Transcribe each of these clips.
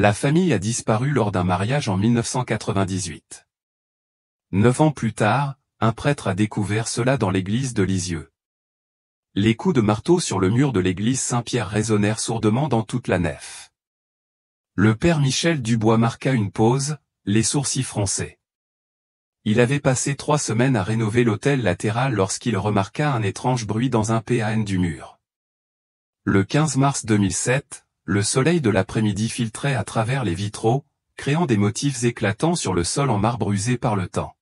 La famille a disparu lors d'un mariage en 1998. 9 ans plus tard, un prêtre a découvert cela dans l'église de Lisieux. Les coups de marteau sur le mur de l'église Saint-Pierre résonnèrent sourdement dans toute la nef. Le père Michel Dubois marqua une pause, les sourcils froncés. Il avait passé 3 semaines à rénover l'autel latéral lorsqu'il remarqua un étrange bruit dans un PAN du mur. Le 15 mars 2007, le soleil de l'après-midi filtrait à travers les vitraux, créant des motifs éclatants sur le sol en marbre usé par le temps.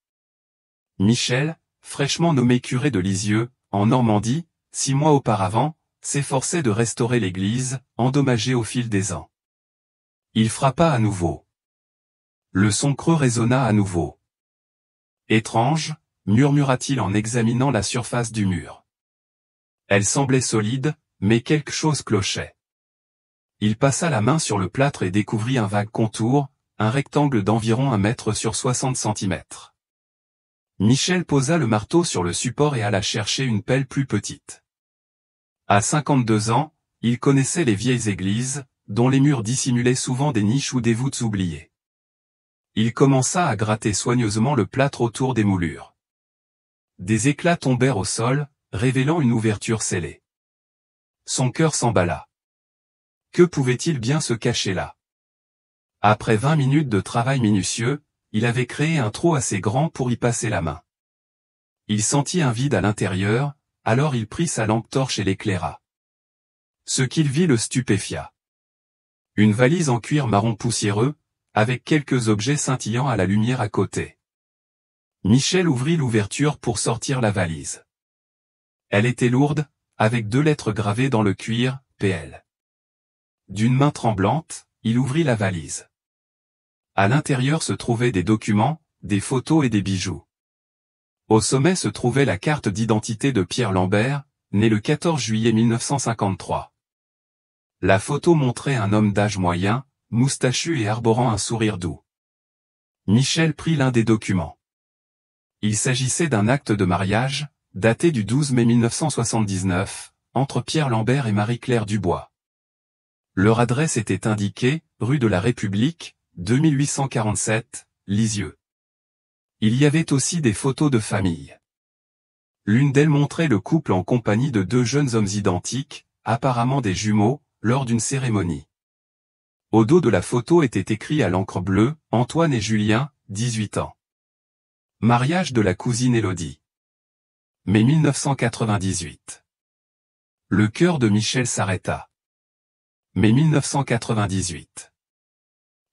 Michel, fraîchement nommé curé de Lisieux, en Normandie, 6 mois auparavant, s'efforçait de restaurer l'église, endommagée au fil des ans. Il frappa à nouveau. Le son creux résonna à nouveau. Étrange, murmura-t-il en examinant la surface du mur. Elle semblait solide, mais quelque chose clochait. Il passa la main sur le plâtre et découvrit un vague contour, un rectangle d'environ 1 mètre sur 60 cm. Michel posa le marteau sur le support et alla chercher une pelle plus petite. À 52 ans, il connaissait les vieilles églises, dont les murs dissimulaient souvent des niches ou des voûtes oubliées. Il commença à gratter soigneusement le plâtre autour des moulures. Des éclats tombèrent au sol, révélant une ouverture scellée. Son cœur s'emballa. Que pouvait-il bien se cacher là? Après 20 minutes de travail minutieux, il avait créé un trou assez grand pour y passer la main. Il sentit un vide à l'intérieur, alors il prit sa lampe torche et l'éclaira. Ce qu'il vit le stupéfia. Une valise en cuir marron poussiéreux, avec quelques objets scintillant à la lumière à côté. Michel ouvrit l'ouverture pour sortir la valise. Elle était lourde, avec 2 lettres gravées dans le cuir, PL. D'une main tremblante, il ouvrit la valise. À l'intérieur se trouvaient des documents, des photos et des bijoux. Au sommet se trouvait la carte d'identité de Pierre Lambert, né le 14 juillet 1953. La photo montrait un homme d'âge moyen, moustachu et arborant un sourire doux. Michel prit l'un des documents. Il s'agissait d'un acte de mariage, daté du 12 mai 1979, entre Pierre Lambert et Marie-Claire Dubois. Leur adresse était indiquée, rue de la République, 2847, Lisieux. Il y avait aussi des photos de famille. L'une d'elles montrait le couple en compagnie de 2 jeunes hommes identiques, apparemment des jumeaux, lors d'une cérémonie. Au dos de la photo était écrit à l'encre bleue, Antoine et Julien, 18 ans. Mariage de la cousine Élodie. Mai 1998. Le cœur de Michel s'arrêta. Mai 1998.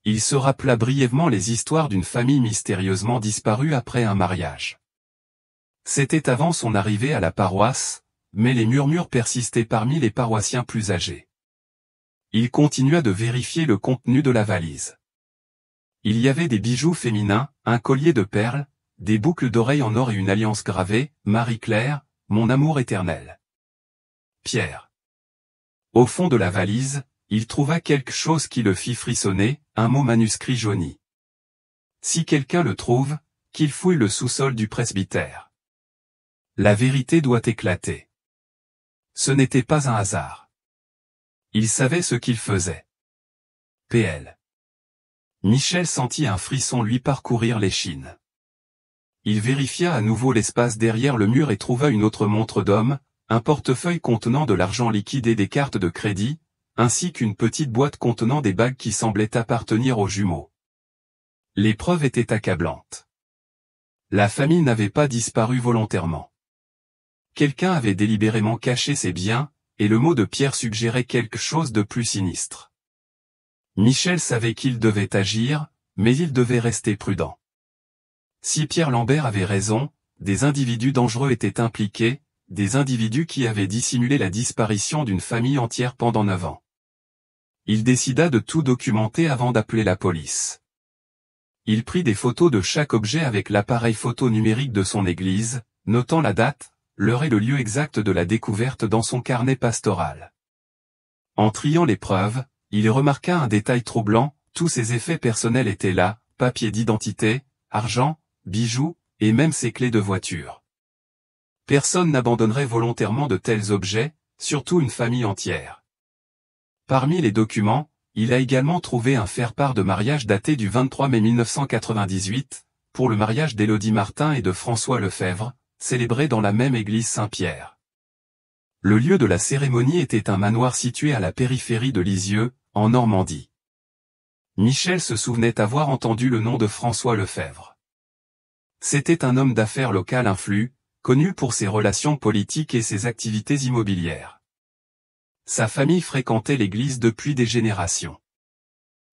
Il se rappela brièvement les histoires d'une famille mystérieusement disparue après un mariage. C'était avant son arrivée à la paroisse, mais les murmures persistaient parmi les paroissiens plus âgés. Il continua de vérifier le contenu de la valise. Il y avait des bijoux féminins, un collier de perles, des boucles d'oreilles en or et une alliance gravée, Marie-Claire, mon amour éternel. Pierre. Au fond de la valise, il trouva quelque chose qui le fit frissonner, un mot manuscrit jauni. Si quelqu'un le trouve, qu'il fouille le sous-sol du presbytère. La vérité doit éclater. Ce n'était pas un hasard. Il savait ce qu'il faisait. PL. Michel sentit un frisson lui parcourir l'échine. Il vérifia à nouveau l'espace derrière le mur et trouva une autre montre d'homme, un portefeuille contenant de l'argent liquide et des cartes de crédit, ainsi qu'une petite boîte contenant des bagues qui semblaient appartenir aux jumeaux. Les preuves étaient accablantes. La famille n'avait pas disparu volontairement. Quelqu'un avait délibérément caché ses biens, et le mot de Pierre suggérait quelque chose de plus sinistre. Michel savait qu'il devait agir, mais il devait rester prudent. Si Pierre Lambert avait raison, des individus dangereux étaient impliqués, des individus qui avaient dissimulé la disparition d'une famille entière pendant 9 ans. Il décida de tout documenter avant d'appeler la police. Il prit des photos de chaque objet avec l'appareil photo numérique de son église, notant la date, l'heure et le lieu exact de la découverte dans son carnet pastoral. En triant les preuves, il remarqua un détail troublant, tous ses effets personnels étaient là, papier d'identité, argent, bijoux, et même ses clés de voiture. Personne n'abandonnerait volontairement de tels objets, surtout une famille entière. Parmi les documents, il a également trouvé un faire-part de mariage daté du 23 mai 1998, pour le mariage d'Élodie Martin et de François Lefebvre, célébré dans la même église Saint-Pierre. Le lieu de la cérémonie était un manoir situé à la périphérie de Lisieux, en Normandie. Michel se souvenait avoir entendu le nom de François Lefebvre. C'était un homme d'affaires local influent, connu pour ses relations politiques et ses activités immobilières. Sa famille fréquentait l'église depuis des générations.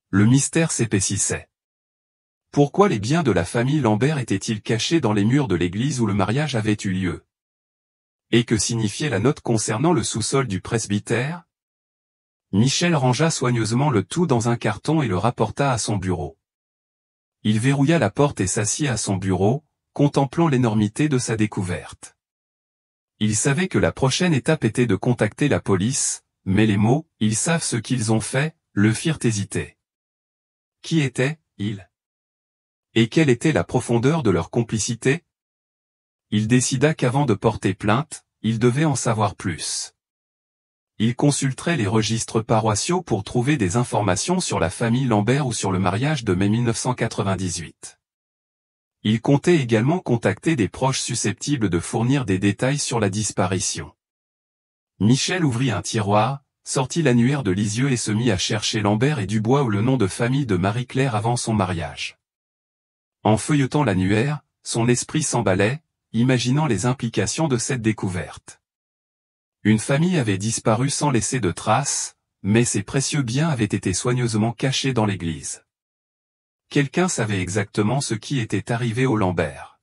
Le mystère s'épaississait. Pourquoi les biens de la famille Lambert étaient-ils cachés dans les murs de l'église où le mariage avait eu lieu? Et que signifiait la note concernant le sous-sol du presbytère? Michel rangea soigneusement le tout dans un carton et le rapporta à son bureau. Il verrouilla la porte et s'assit à son bureau, contemplant l'énormité de sa découverte. Il savait que la prochaine étape était de contacter la police, mais les mots « ils savent ce qu'ils ont fait » le firent hésiter. Qui étaient-ils? Et quelle était la profondeur de leur complicité? Il décida qu'avant de porter plainte, il devait en savoir plus. Il consulterait les registres paroissiaux pour trouver des informations sur la famille Lambert ou sur le mariage de mai 1998. Il comptait également contacter des proches susceptibles de fournir des détails sur la disparition. Michel ouvrit un tiroir, sortit l'annuaire de Lisieux et se mit à chercher Lambert et Dubois ou le nom de famille de Marie-Claire avant son mariage. En feuilletant l'annuaire, son esprit s'emballait, imaginant les implications de cette découverte. Une famille avait disparu sans laisser de traces, mais ses précieux biens avaient été soigneusement cachés dans l'église. Quelqu'un savait exactement ce qui était arrivé aux Lambert.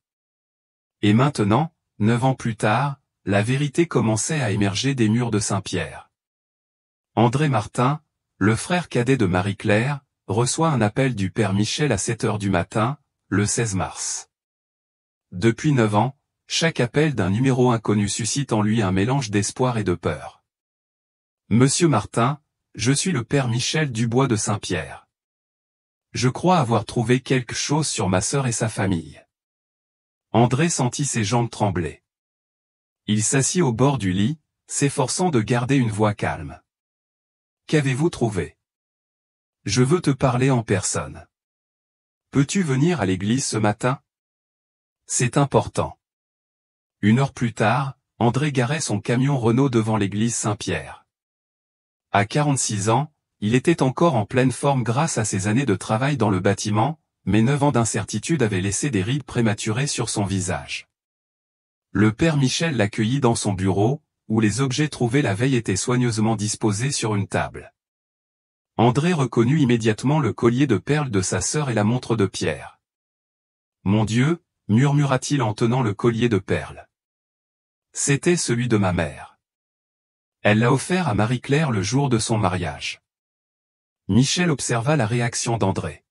Et maintenant, 9 ans plus tard, la vérité commençait à émerger des murs de Saint-Pierre. André Martin, le frère cadet de Marie-Claire, reçoit un appel du père Michel à 7 heures du matin, le 16 mars. Depuis 9 ans, chaque appel d'un numéro inconnu suscite en lui un mélange d'espoir et de peur. Monsieur Martin, je suis le père Michel Dubois de Saint-Pierre. Je crois avoir trouvé quelque chose sur ma sœur et sa famille. André sentit ses jambes trembler. Il s'assit au bord du lit, s'efforçant de garder une voix calme. Qu'avez-vous trouvé? Je veux te parler en personne. Peux-tu venir à l'église ce matin? C'est important. 1 heure plus tard, André garait son camion Renault devant l'église Saint-Pierre. À 46 ans, il était encore en pleine forme grâce à ses années de travail dans le bâtiment, mais 9 ans d'incertitude avaient laissé des rides prématurées sur son visage. Le père Michel l'accueillit dans son bureau, où les objets trouvés la veille étaient soigneusement disposés sur une table. André reconnut immédiatement le collier de perles de sa sœur et la montre de Pierre. « Mon Dieu » murmura-t-il en tenant le collier de perles. « C'était celui de ma mère. Elle l'a offert à Marie-Claire le jour de son mariage. » Michel observa la réaction d'André.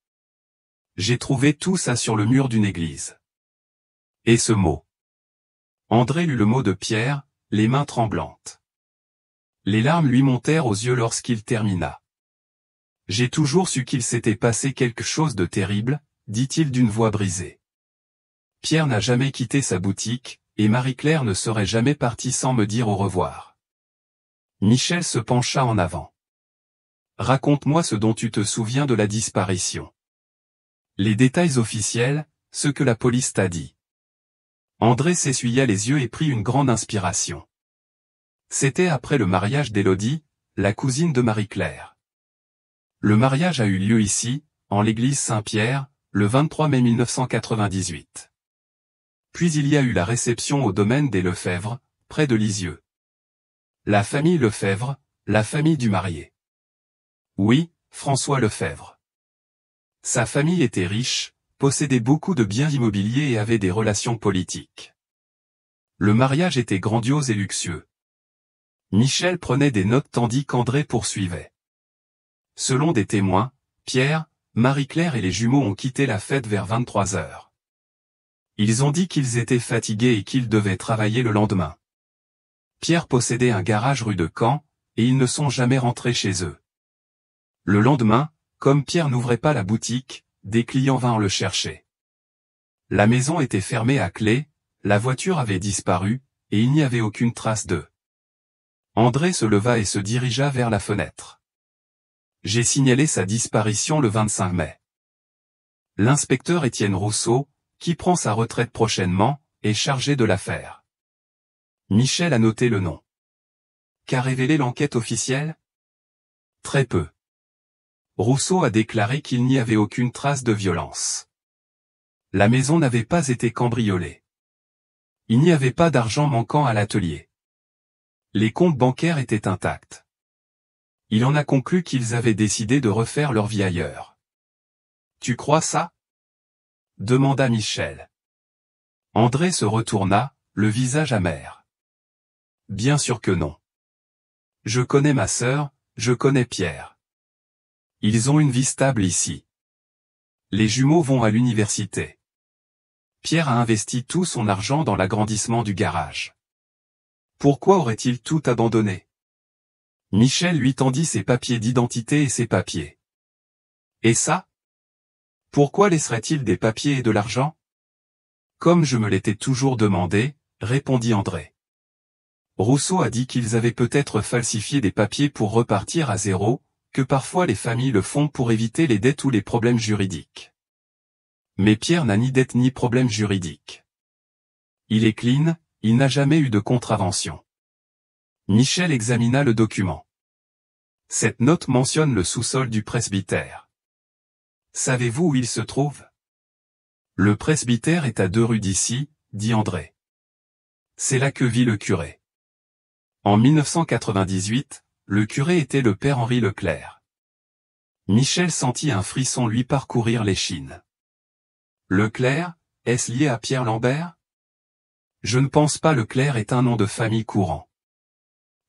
« J'ai trouvé tout ça sur le mur d'une église. » Et ce mot. André lut le mot de Pierre, les mains tremblantes. Les larmes lui montèrent aux yeux lorsqu'il termina. « J'ai toujours su qu'il s'était passé quelque chose de terrible, » dit-il d'une voix brisée. « Pierre n'a jamais quitté sa boutique, et Marie-Claire ne serait jamais partie sans me dire au revoir. » Michel se pencha en avant. « Raconte-moi ce dont tu te souviens de la disparition. Les détails officiels, ce que la police t'a dit. » André s'essuya les yeux et prit une grande inspiration. C'était après le mariage d'Élodie, la cousine de Marie-Claire. Le mariage a eu lieu ici, en l'église Saint-Pierre, le 23 mai 1998. Puis il y a eu la réception au domaine des Lefebvre, près de Lisieux. La famille Lefebvre, la famille du marié. Oui, François Lefebvre. Sa famille était riche, possédait beaucoup de biens immobiliers et avait des relations politiques. Le mariage était grandiose et luxueux. Michel prenait des notes tandis qu'André poursuivait. Selon des témoins, Pierre, Marie-Claire et les jumeaux ont quitté la fête vers 23 heures. Ils ont dit qu'ils étaient fatigués et qu'ils devaient travailler le lendemain. Pierre possédait un garage rue de Caen, et ils ne sont jamais rentrés chez eux. Le lendemain, comme Pierre n'ouvrait pas la boutique, des clients vinrent le chercher. La maison était fermée à clé, la voiture avait disparu, et il n'y avait aucune trace d'eux. André se leva et se dirigea vers la fenêtre. J'ai signalé sa disparition le 25 mai. L'inspecteur Étienne Rousseau, qui prend sa retraite prochainement, est chargé de l'affaire. Michel a noté le nom. Qu'a révélé l'enquête officielle? Très peu. Rousseau a déclaré qu'il n'y avait aucune trace de violence. La maison n'avait pas été cambriolée. Il n'y avait pas d'argent manquant à l'atelier. Les comptes bancaires étaient intacts. Il en a conclu qu'ils avaient décidé de refaire leur vie ailleurs. Tu crois ça? Demanda Michel. André se retourna, le visage amer. Bien sûr que non. Je connais ma sœur, je connais Pierre. Ils ont une vie stable ici. Les jumeaux vont à l'université. Pierre a investi tout son argent dans l'agrandissement du garage. Pourquoi aurait-il tout abandonné? Michel lui tendit ses papiers d'identité et ses papiers. Et ça? Pourquoi laisserait-il des papiers et de l'argent? Comme je me l'étais toujours demandé, répondit André. Rousseau a dit qu'ils avaient peut-être falsifié des papiers pour repartir à zéro, que parfois les familles le font pour éviter les dettes ou les problèmes juridiques. Mais Pierre n'a ni dette ni problème juridique. Il est clean, il n'a jamais eu de contravention. Michel examina le document. Cette note mentionne le sous-sol du presbytère. Savez-vous où il se trouve? Le presbytère est à 2 rues d'ici, dit André. C'est là que vit le curé. En 1998, le curé était le père Henri Leclerc. Michel sentit un frisson lui parcourir l'échine. Leclerc, est-ce lié à Pierre Lambert? Je ne pense pas. Leclerc est un nom de famille courant.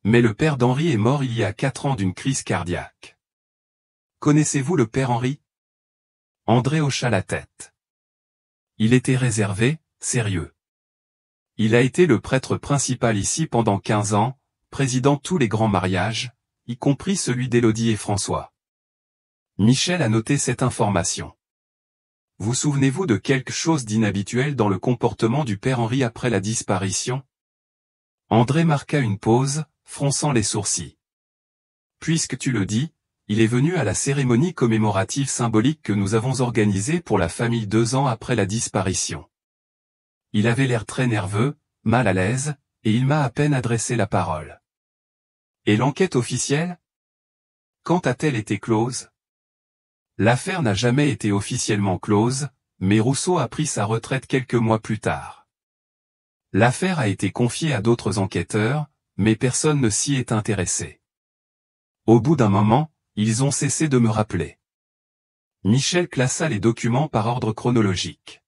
Mais le père d'Henri est mort il y a 4 ans d'une crise cardiaque. Connaissez-vous le père Henri? André hocha la tête. Il était réservé, sérieux. Il a été le prêtre principal ici pendant 15 ans, présidant tous les grands mariages, y compris celui d'Élodie et François. Michel a noté cette information. Vous souvenez-vous de quelque chose d'inhabituel dans le comportement du père Henri après la disparition? André marqua une pause, fronçant les sourcils. Puisque tu le dis, il est venu à la cérémonie commémorative symbolique que nous avons organisée pour la famille 2 ans après la disparition. Il avait l'air très nerveux, mal à l'aise, et il m'a à peine adressé la parole. Et l'enquête officielle? Quand a-t-elle été close? L'affaire n'a jamais été officiellement close, mais Rousseau a pris sa retraite quelques mois plus tard. L'affaire a été confiée à d'autres enquêteurs, mais personne ne s'y est intéressé. Au bout d'un moment, ils ont cessé de me rappeler. Michel classa les documents par ordre chronologique.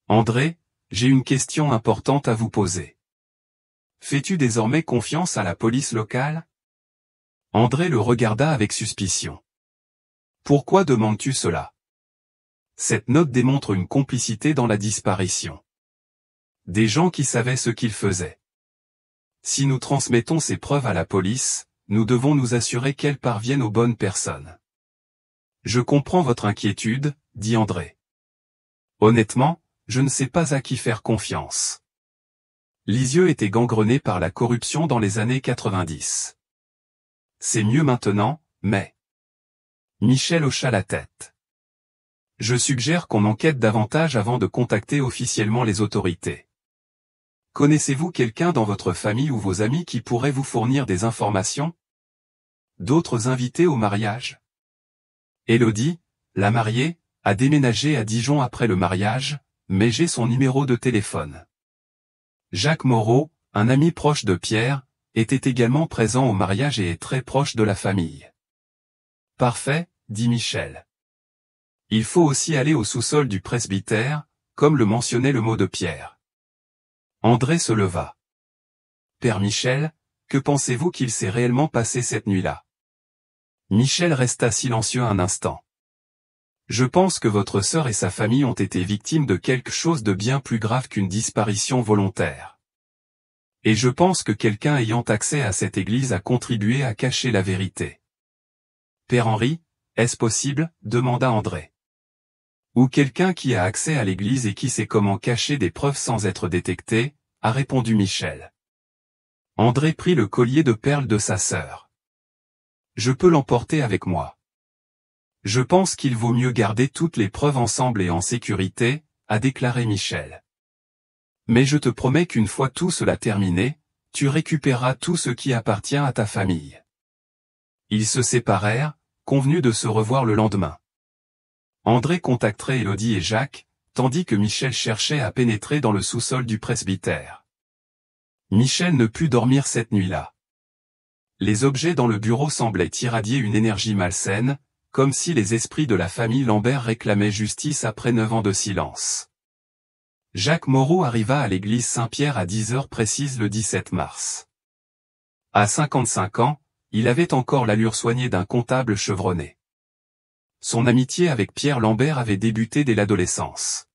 André, j'ai une question importante à vous poser. Fais-tu désormais confiance à la police locale? André le regarda avec suspicion. Pourquoi demandes-tu cela? Cette note démontre une complicité dans la disparition. Des gens qui savaient ce qu'ils faisaient. Si nous transmettons ces preuves à la police, nous devons nous assurer qu'elles parviennent aux bonnes personnes. Je comprends votre inquiétude, dit André. Honnêtement, je ne sais pas à qui faire confiance. Lisieux était gangrené par la corruption dans les années 90. C'est mieux maintenant, mais... Michel hocha la tête. Je suggère qu'on enquête davantage avant de contacter officiellement les autorités. Connaissez-vous quelqu'un dans votre famille ou vos amis qui pourrait vous fournir des informations? D'autres invités au mariage? Élodie, la mariée, a déménagé à Dijon après le mariage, mais j'ai son numéro de téléphone. Jacques Moreau, un ami proche de Pierre, était également présent au mariage et est très proche de la famille. Parfait, dit Michel. Il faut aussi aller au sous-sol du presbytère, comme le mentionnait le mot de Pierre. André se leva. Père Michel, que pensez-vous qu'il s'est réellement passé cette nuit-là? Michel resta silencieux un instant. Je pense que votre sœur et sa famille ont été victimes de quelque chose de bien plus grave qu'une disparition volontaire. Et je pense que quelqu'un ayant accès à cette église a contribué à cacher la vérité. Père Henri, est-ce possible? Demanda André. Ou quelqu'un qui a accès à l'église et qui sait comment cacher des preuves sans être détecté, a répondu Michel. André prit le collier de perles de sa sœur. Je peux l'emporter avec moi. Je pense qu'il vaut mieux garder toutes les preuves ensemble et en sécurité, a déclaré Michel. Mais je te promets qu'une fois tout cela terminé, tu récupéreras tout ce qui appartient à ta famille. Ils se séparèrent, convenus de se revoir le lendemain. André contacterait Élodie et Jacques, tandis que Michel cherchait à pénétrer dans le sous-sol du presbytère. Michel ne put dormir cette nuit-là. Les objets dans le bureau semblaient irradier une énergie malsaine, comme si les esprits de la famille Lambert réclamaient justice après 9 ans de silence. Jacques Moreau arriva à l'église Saint-Pierre à 10 heures précises le 17 mars. À 55 ans, il avait encore l'allure soignée d'un comptable chevronné. Son amitié avec Pierre Lambert avait débuté dès l'adolescence.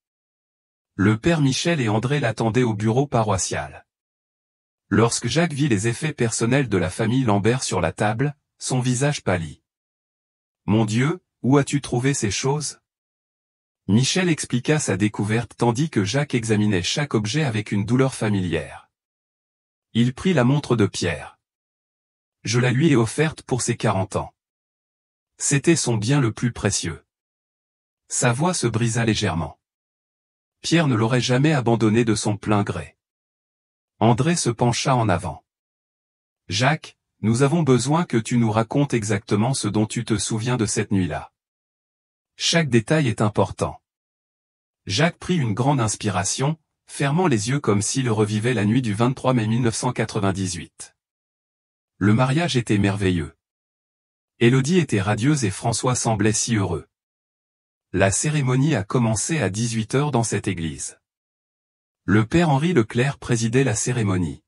Le père Michel et André l'attendaient au bureau paroissial. Lorsque Jacques vit les effets personnels de la famille Lambert sur la table, son visage pâlit. « Mon Dieu, où as-tu trouvé ces choses ?» Michel expliqua sa découverte tandis que Jacques examinait chaque objet avec une douleur familière. Il prit la montre de Pierre. « Je la lui ai offerte pour ses 40 ans. C'était son bien le plus précieux. » Sa voix se brisa légèrement. Pierre ne l'aurait jamais abandonné de son plein gré. André se pencha en avant. « Jacques, nous avons besoin que tu nous racontes exactement ce dont tu te souviens de cette nuit-là. Chaque détail est important. » Jacques prit une grande inspiration, fermant les yeux comme s'il revivait la nuit du 23 mai 1998. Le mariage était merveilleux. Élodie était radieuse et François semblait si heureux. La cérémonie a commencé à 18 heures dans cette église. Le père Henri Leclerc présidait la cérémonie.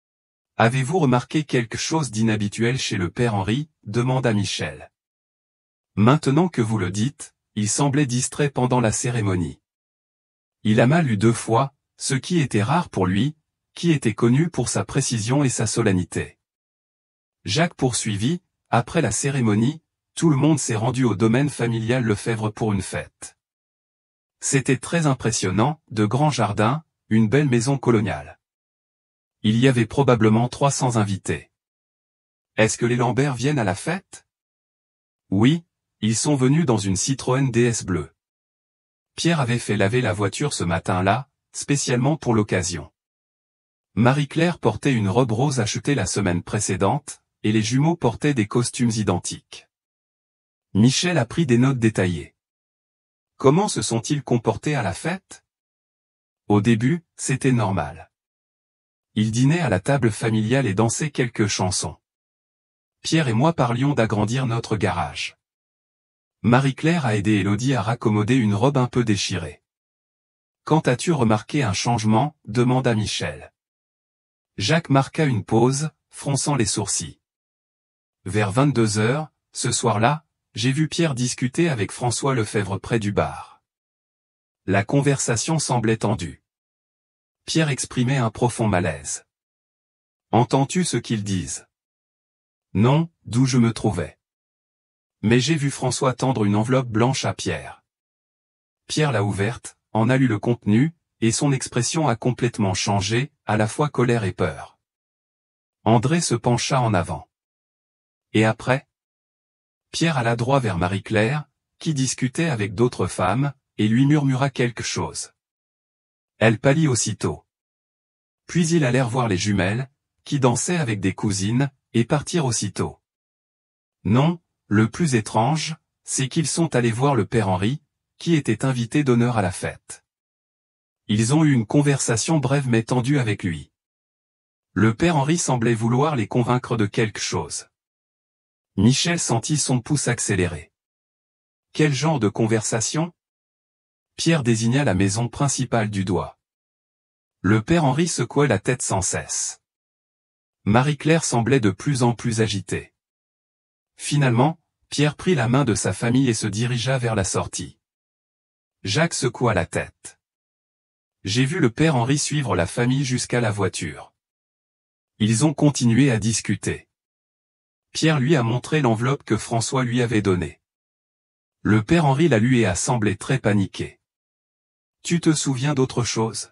« Avez-vous remarqué quelque chose d'inhabituel chez le père Henri ?» demanda Michel. Maintenant que vous le dites, il semblait distrait pendant la cérémonie. Il a mal lu 2 fois, ce qui était rare pour lui, qui était connu pour sa précision et sa solennité. Jacques poursuivit, après la cérémonie, tout le monde s'est rendu au domaine familial Lefebvre pour une fête. C'était très impressionnant, de grands jardins, une belle maison coloniale. Il y avait probablement 300 invités. Est-ce que les Lambert viennent à la fête? Oui, ils sont venus dans une Citroën DS bleue. Pierre avait fait laver la voiture ce matin-là, spécialement pour l'occasion. Marie-Claire portait une robe rose achetée la semaine précédente, et les jumeaux portaient des costumes identiques. Michel a pris des notes détaillées. Comment se sont-ils comportés à la fête? Au début, c'était normal. Ils dînaient à la table familiale et dansaient quelques chansons. Pierre et moi parlions d'agrandir notre garage. Marie-Claire a aidé Élodie à raccommoder une robe un peu déchirée. « Quand as-tu remarqué un changement ?» demanda Michel. Jacques marqua une pause, fronçant les sourcils. Vers 22 heures, ce soir-là, j'ai vu Pierre discuter avec François Lefebvre près du bar. La conversation semblait tendue. Pierre exprimait un profond malaise. « Entends-tu ce qu'ils disent ?» Non, d'où je me trouvais. Mais j'ai vu François tendre une enveloppe blanche à Pierre. Pierre l'a ouverte, en a lu le contenu, et son expression a complètement changé, à la fois colère et peur. André se pencha en avant. Et après? Pierre alla droit vers Marie-Claire, qui discutait avec d'autres femmes, et lui murmura quelque chose. Elle pâlit aussitôt. Puis ils allèrent voir les jumelles, qui dansaient avec des cousines, et partirent aussitôt. Non, le plus étrange, c'est qu'ils sont allés voir le père Henri, qui était invité d'honneur à la fête. Ils ont eu une conversation brève mais tendue avec lui. Le père Henri semblait vouloir les convaincre de quelque chose. Michel sentit son pouce accélérer. Quel genre de conversation? Pierre désigna la maison principale du doigt. Le père Henri secouait la tête sans cesse. Marie-Claire semblait de plus en plus agitée. Finalement, Pierre prit la main de sa famille et se dirigea vers la sortie. Jacques secoua la tête. J'ai vu le père Henri suivre la famille jusqu'à la voiture. Ils ont continué à discuter. Pierre lui a montré l'enveloppe que François lui avait donnée. Le père Henri l'a lu et a semblé très paniqué. Tu te souviens d'autre chose?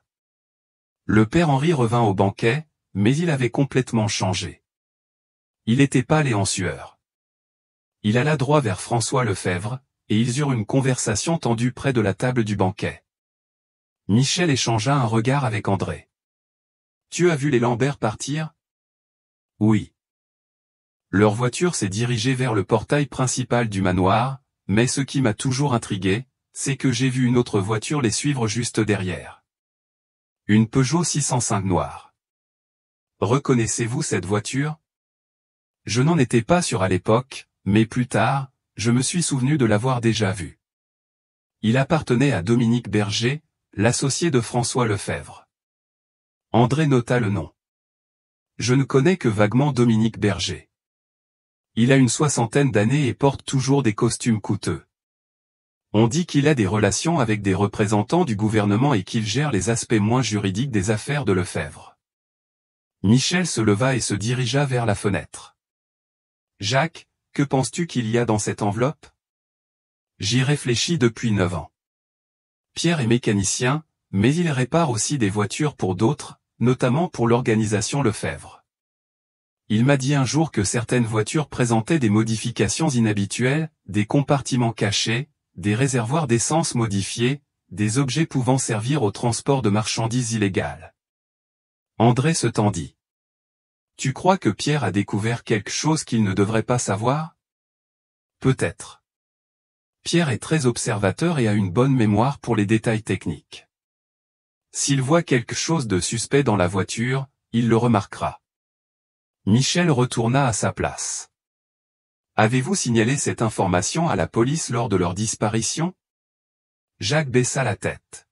Le père Henri revint au banquet, mais il avait complètement changé. Il était pâle et en sueur. Il alla droit vers François Lefebvre, et ils eurent une conversation tendue près de la table du banquet. Michel échangea un regard avec André. « Tu as vu les Lambert partir ?» ?»« Oui. » Leur voiture s'est dirigée vers le portail principal du manoir, mais ce qui m'a toujours intrigué, c'est que j'ai vu une autre voiture les suivre juste derrière. Une Peugeot 605 noire. Reconnaissez-vous cette voiture? Je n'en étais pas sûr à l'époque, mais plus tard, je me suis souvenu de l'avoir déjà vue. Il appartenait à Dominique Berger, l'associé de François Lefebvre. André nota le nom. Je ne connais que vaguement Dominique Berger. Il a une soixantaine d'années et porte toujours des costumes coûteux. On dit qu'il a des relations avec des représentants du gouvernement et qu'il gère les aspects moins juridiques des affaires de Lefebvre. Michel se leva et se dirigea vers la fenêtre. « Jacques, que penses-tu qu'il y a dans cette enveloppe? » J'y réfléchis depuis 9 ans. Pierre est mécanicien, mais il répare aussi des voitures pour d'autres, notamment pour l'organisation Lefebvre. Il m'a dit un jour que certaines voitures présentaient des modifications inhabituelles, des compartiments cachés, des réservoirs d'essence modifiés, des objets pouvant servir au transport de marchandises illégales. André se tendit. « Tu crois que Pierre a découvert quelque chose qu'il ne devrait pas savoir? » Peut-être. Pierre est très observateur et a une bonne mémoire pour les détails techniques. S'il voit quelque chose de suspect dans la voiture, il le remarquera. Michel retourna à sa place. « Avez-vous signalé cette information à la police lors de leur disparition? » Jacques baissa la tête.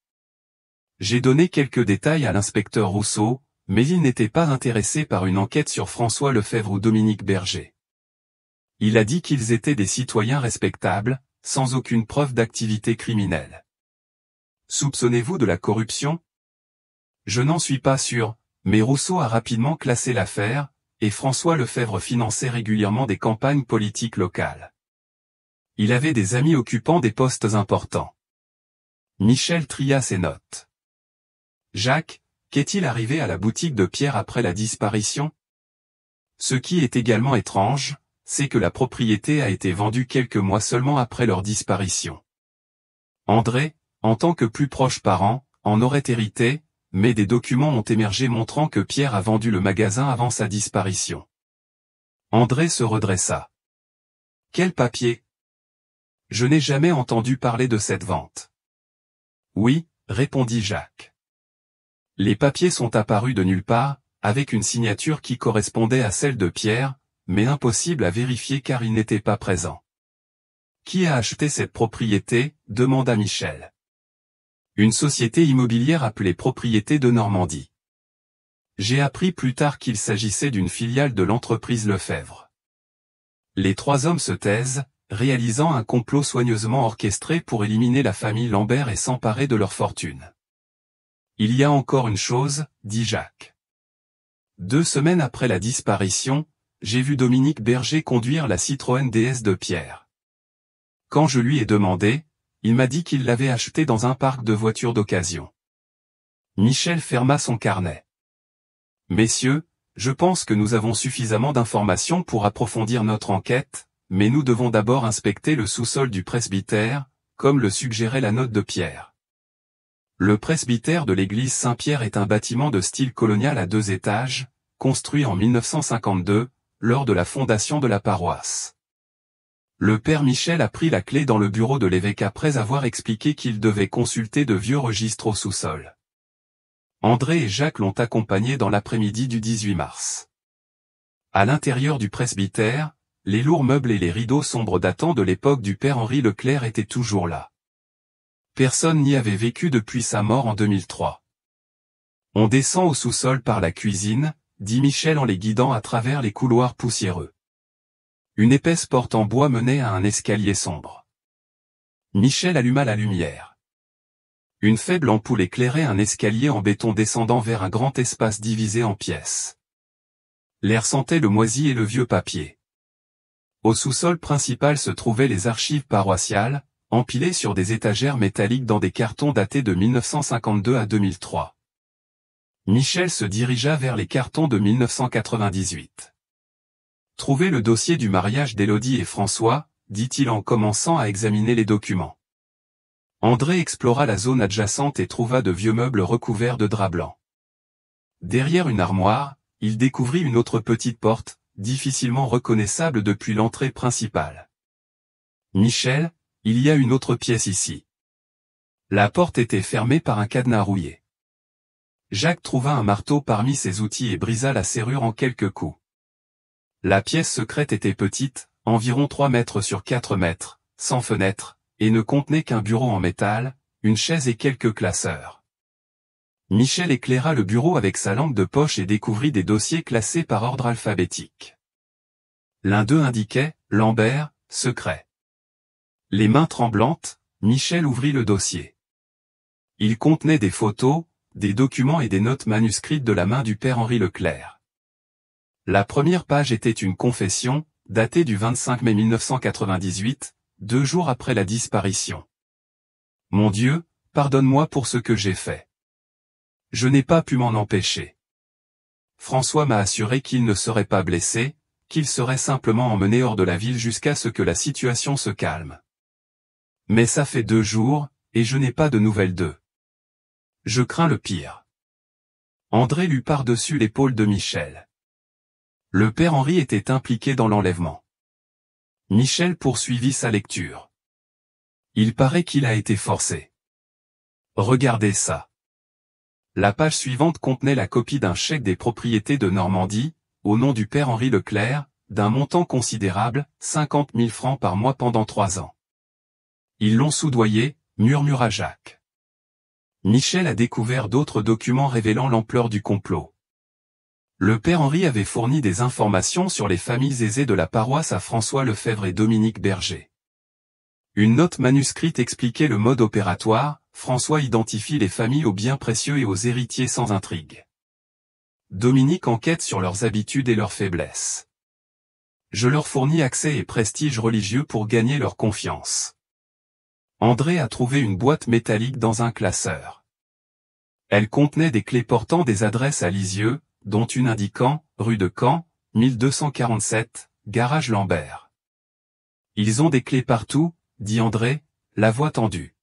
« J'ai donné quelques détails à l'inspecteur Rousseau, mais il n'était pas intéressé par une enquête sur François Lefebvre ou Dominique Berger. Il a dit qu'ils étaient des citoyens respectables, sans aucune preuve d'activité criminelle. Soupçonnez-vous de la corruption? Je n'en suis pas sûr, mais Rousseau a rapidement classé l'affaire, et François Lefebvre finançait régulièrement des campagnes politiques locales. Il avait des amis occupant des postes importants. Michel tria ses notes. Jacques, qu'est-il arrivé à la boutique de Pierre après la disparition? Ce qui est également étrange, c'est que la propriété a été vendue quelques mois seulement après leur disparition. André, en tant que plus proche parent, en aurait hérité, mais des documents ont émergé montrant que Pierre a vendu le magasin avant sa disparition. André se redressa. Quel papier? Je n'ai jamais entendu parler de cette vente. Oui, répondit Jacques. Les papiers sont apparus de nulle part, avec une signature qui correspondait à celle de Pierre, mais impossible à vérifier car il n'était pas présent. Qui a acheté cette propriété? Demanda Michel. Une société immobilière appelée Propriété de Normandie. J'ai appris plus tard qu'il s'agissait d'une filiale de l'entreprise Lefebvre. Les 3 hommes se taisent, réalisant un complot soigneusement orchestré pour éliminer la famille Lambert et s'emparer de leur fortune. Il y a encore une chose, dit Jacques. 2 semaines après la disparition, j'ai vu Dominique Berger conduire la Citroën DS de Pierre. Quand je lui ai demandé, il m'a dit qu'il l'avait achetée dans un parc de voitures d'occasion. Michel ferma son carnet. Messieurs, je pense que nous avons suffisamment d'informations pour approfondir notre enquête, mais nous devons d'abord inspecter le sous-sol du presbytère, comme le suggérait la note de Pierre. Le presbytère de l'église Saint-Pierre est un bâtiment de style colonial à 2 étages, construit en 1952, lors de la fondation de la paroisse. Le père Michel a pris la clé dans le bureau de l'évêque après avoir expliqué qu'il devait consulter de vieux registres au sous-sol. André et Jacques l'ont accompagné dans l'après-midi du 18 mars. À l'intérieur du presbytère, les lourds meubles et les rideaux sombres datant de l'époque du père Henri Leclerc étaient toujours là. Personne n'y avait vécu depuis sa mort en 2003. On descend au sous-sol par la cuisine, dit Michel en les guidant à travers les couloirs poussiéreux. Une épaisse porte en bois menait à un escalier sombre. Michel alluma la lumière. Une faible ampoule éclairait un escalier en béton descendant vers un grand espace divisé en pièces. L'air sentait le moisi et le vieux papier. Au sous-sol principal se trouvaient les archives paroissiales, empilées sur des étagères métalliques dans des cartons datés de 1952 à 2003. Michel se dirigea vers les cartons de 1998. Trouvez le dossier du mariage d'Élodie et François, dit-il en commençant à examiner les documents. André explora la zone adjacente et trouva de vieux meubles recouverts de drap blanc. Derrière une armoire, il découvrit une autre petite porte, difficilement reconnaissable depuis l'entrée principale. Michel, il y a une autre pièce ici. La porte était fermée par un cadenas rouillé. Jacques trouva un marteau parmi ses outils et brisa la serrure en quelques coups. La pièce secrète était petite, environ 3 mètres sur 4 mètres, sans fenêtre, et ne contenait qu'un bureau en métal, une chaise et quelques classeurs. Michel éclaira le bureau avec sa lampe de poche et découvrit des dossiers classés par ordre alphabétique. L'un d'eux indiquait « Lambert, secret ». Les mains tremblantes, Michel ouvrit le dossier. Il contenait des photos, des documents et des notes manuscrites de la main du père Henri Leclerc. La première page était une confession, datée du 25 mai 1998, 2 jours après la disparition. « Mon Dieu, pardonne-moi pour ce que j'ai fait. Je n'ai pas pu m'en empêcher. François m'a assuré qu'il ne serait pas blessé, qu'il serait simplement emmené hors de la ville jusqu'à ce que la situation se calme. Mais ça fait 2 jours, et je n'ai pas de nouvelles d'eux. Je crains le pire. » André lut par-dessus l'épaule de Michel. Le père Henri était impliqué dans l'enlèvement. Michel poursuivit sa lecture. Il paraît qu'il a été forcé. Regardez ça. La page suivante contenait la copie d'un chèque des propriétés de Normandie, au nom du père Henri Leclerc, d'un montant considérable, 50 000 francs par mois pendant 3 ans. Ils l'ont soudoyé, murmura Jacques. Michel a découvert d'autres documents révélant l'ampleur du complot. Le père Henri avait fourni des informations sur les familles aisées de la paroisse à François Lefebvre et Dominique Berger. Une note manuscrite expliquait le mode opératoire, François identifie les familles aux biens précieux et aux héritiers sans intrigue. Dominique enquête sur leurs habitudes et leurs faiblesses. Je leur fournis accès et prestige religieux pour gagner leur confiance. André a trouvé une boîte métallique dans un classeur. Elle contenait des clés portant des adresses à Lisieux, dont une indiquant, rue de Caen, 1247, garage Lambert. Ils ont des clés partout, dit André, la voix tendue.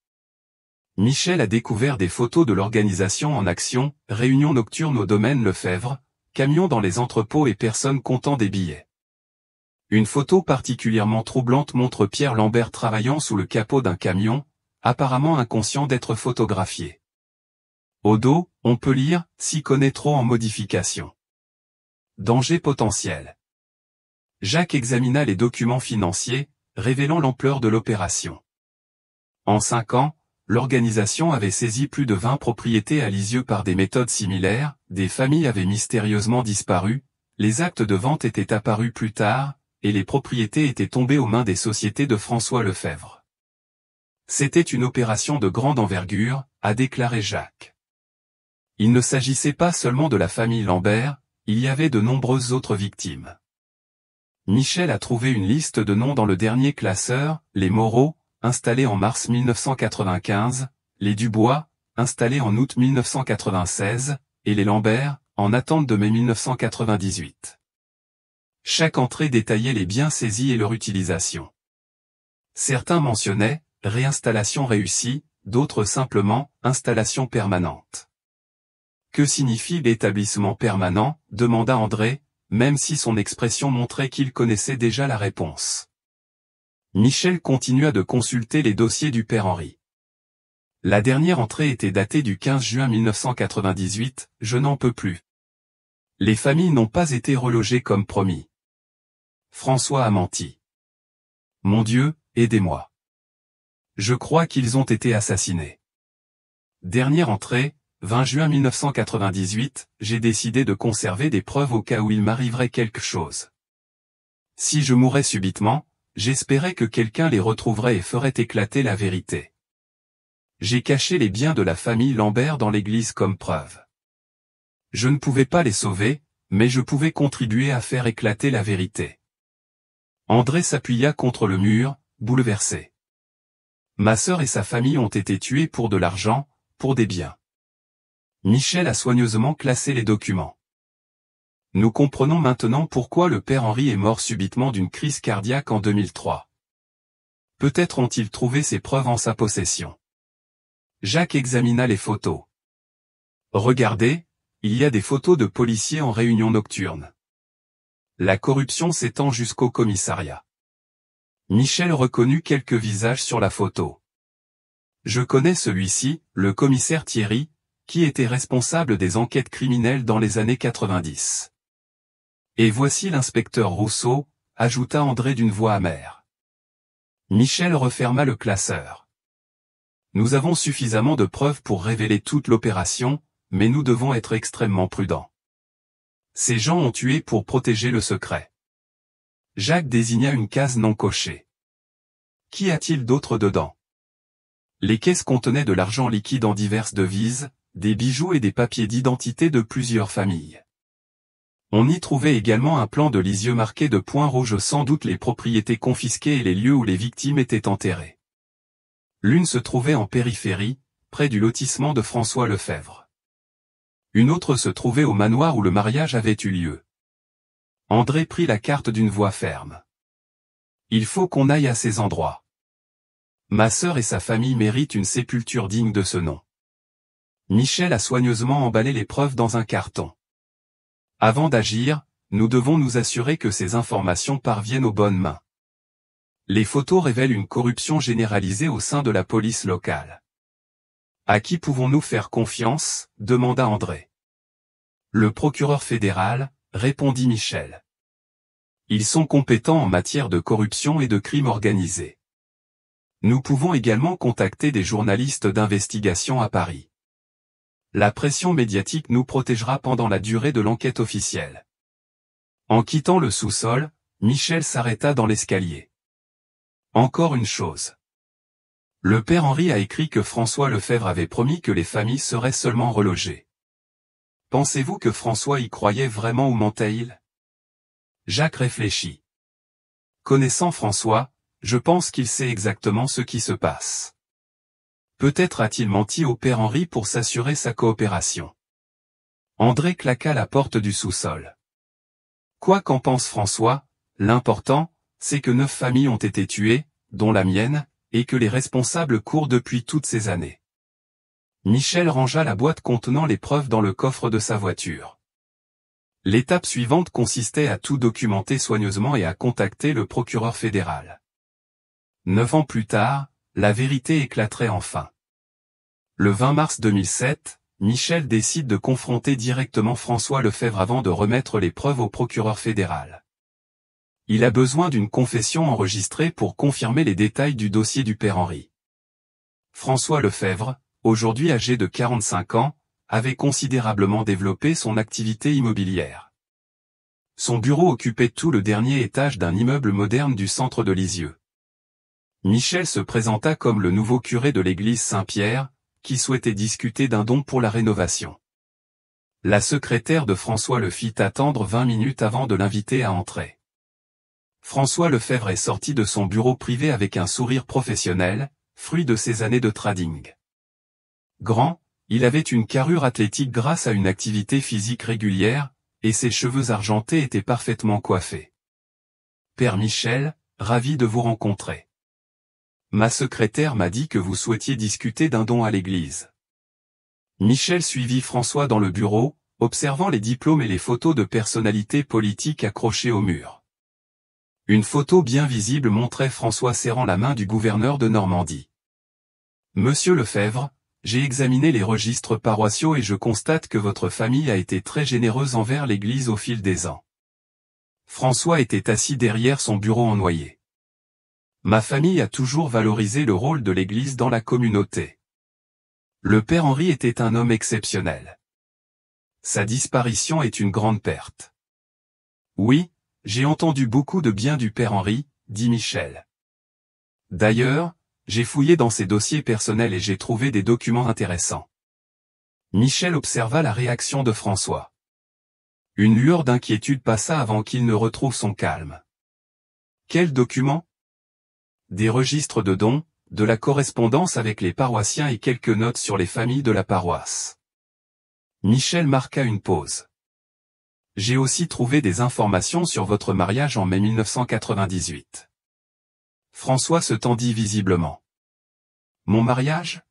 Michel a découvert des photos de l'organisation en action, réunions nocturnes au domaine Lefebvre, camions dans les entrepôts et personnes comptant des billets. Une photo particulièrement troublante montre Pierre Lambert travaillant sous le capot d'un camion, apparemment inconscient d'être photographié. Au dos, on peut lire « s'y connaît trop en modification. Danger potentiel ». Jacques examina les documents financiers, révélant l'ampleur de l'opération. En 5 ans, l'organisation avait saisi plus de 20 propriétés à Lisieux par des méthodes similaires, des familles avaient mystérieusement disparu, les actes de vente étaient apparus plus tard, et les propriétés étaient tombées aux mains des sociétés de François Lefebvre. C'était une opération de grande envergure, a déclaré Jacques. Il ne s'agissait pas seulement de la famille Lambert, il y avait de nombreuses autres victimes. Michel a trouvé une liste de noms dans le dernier classeur, les Moreau, installés en mars 1995, les Dubois, installés en août 1996, et les Lambert, en attente de mai 1998. Chaque entrée détaillait les biens saisis et leur utilisation. Certains mentionnaient « réinstallation réussie », d'autres simplement « installation permanente ». Que signifie l'établissement permanent, demanda André, même si son expression montrait qu'il connaissait déjà la réponse. Michel continua de consulter les dossiers du père Henri. La dernière entrée était datée du 15 juin 1998, je n'en peux plus. Les familles n'ont pas été relogées comme promis. François a menti. Mon Dieu, aidez-moi. Je crois qu'ils ont été assassinés. Dernière entrée, 20 juin 1998, j'ai décidé de conserver des preuves au cas où il m'arriverait quelque chose. Si je mourais subitement, j'espérais que quelqu'un les retrouverait et ferait éclater la vérité. J'ai caché les biens de la famille Lambert dans l'église comme preuve. Je ne pouvais pas les sauver, mais je pouvais contribuer à faire éclater la vérité. André s'appuya contre le mur, bouleversé. Ma sœur et sa famille ont été tués pour de l'argent, pour des biens. Michel a soigneusement classé les documents. Nous comprenons maintenant pourquoi le père Henri est mort subitement d'une crise cardiaque en 2003. Peut-être ont-ils trouvé ces preuves en sa possession. Jacques examina les photos. Regardez, il y a des photos de policiers en réunion nocturne. La corruption s'étend jusqu'au commissariat. Michel reconnut quelques visages sur la photo. Je connais celui-ci, le commissaire Thierry, qui était responsable des enquêtes criminelles dans les années 90. Et voici l'inspecteur Rousseau, ajouta André d'une voix amère. Michel referma le classeur. Nous avons suffisamment de preuves pour révéler toute l'opération, mais nous devons être extrêmement prudents. Ces gens ont tué pour protéger le secret. Jacques désigna une case non cochée. Qu'y a-t-il d'autre dedans? Les caisses contenaient de l'argent liquide en diverses devises, des bijoux et des papiers d'identité de plusieurs familles. On y trouvait également un plan de Lisieux marqué de points rouges, sans doute les propriétés confisquées et les lieux où les victimes étaient enterrées. L'une se trouvait en périphérie, près du lotissement de François Lefebvre. Une autre se trouvait au manoir où le mariage avait eu lieu. André prit la carte d'une voix ferme. Il faut qu'on aille à ces endroits. Ma sœur et sa famille méritent une sépulture digne de ce nom. Michel a soigneusement emballé les preuves dans un carton. Avant d'agir, nous devons nous assurer que ces informations parviennent aux bonnes mains. Les photos révèlent une corruption généralisée au sein de la police locale. À qui pouvons-nous faire confiance? Demanda André. Le procureur fédéral, répondit Michel. Ils sont compétents en matière de corruption et de crime organisé. Nous pouvons également contacter des journalistes d'investigation à Paris. La pression médiatique nous protégera pendant la durée de l'enquête officielle. En quittant le sous-sol, Michel s'arrêta dans l'escalier. Encore une chose. Le père Henri a écrit que François Lefebvre avait promis que les familles seraient seulement relogées. Pensez-vous que François y croyait vraiment ou mentait-il? Jacques réfléchit. Connaissant François, je pense qu'il sait exactement ce qui se passe. Peut-être a-t-il menti au père Henri pour s'assurer sa coopération. André claqua la porte du sous-sol. Quoi qu'en pense François, l'important, c'est que 9 familles ont été tuées, dont la mienne, et que les responsables courent depuis toutes ces années. Michel rangea la boîte contenant les preuves dans le coffre de sa voiture. L'étape suivante consistait à tout documenter soigneusement et à contacter le procureur fédéral. 9 ans plus tard, la vérité éclaterait enfin. Le 20 mars 2007, Michel décide de confronter directement François Lefebvre avant de remettre les preuves au procureur fédéral. Il a besoin d'une confession enregistrée pour confirmer les détails du dossier du père Henri. François Lefebvre, aujourd'hui âgé de 45 ans, avait considérablement développé son activité immobilière. Son bureau occupait tout le dernier étage d'un immeuble moderne du centre de Lisieux. Michel se présenta comme le nouveau curé de l'église Saint-Pierre, qui souhaitait discuter d'un don pour la rénovation. La secrétaire de François le fit attendre 20 minutes avant de l'inviter à entrer. François Lefebvre est sorti de son bureau privé avec un sourire professionnel, fruit de ses années de trading. Grand, il avait une carrure athlétique grâce à une activité physique régulière, et ses cheveux argentés étaient parfaitement coiffés. Père Michel, ravi de vous rencontrer. Ma secrétaire m'a dit que vous souhaitiez discuter d'un don à l'église. Michel suivit François dans le bureau, observant les diplômes et les photos de personnalités politiques accrochées au mur. Une photo bien visible montrait François serrant la main du gouverneur de Normandie. Monsieur Lefebvre, j'ai examiné les registres paroissiaux et je constate que votre famille a été très généreuse envers l'église au fil des ans. François était assis derrière son bureau en noyer. Ma famille a toujours valorisé le rôle de l'Église dans la communauté. Le père Henri était un homme exceptionnel. Sa disparition est une grande perte. Oui, j'ai entendu beaucoup de bien du père Henri, dit Michel. D'ailleurs, j'ai fouillé dans ses dossiers personnels et j'ai trouvé des documents intéressants. Michel observa la réaction de François. Une lueur d'inquiétude passa avant qu'il ne retrouve son calme. Quels documents? Des registres de dons, de la correspondance avec les paroissiens et quelques notes sur les familles de la paroisse. Michel marqua une pause. J'ai aussi trouvé des informations sur votre mariage en mai 1998. François se tendit visiblement. Mon mariage?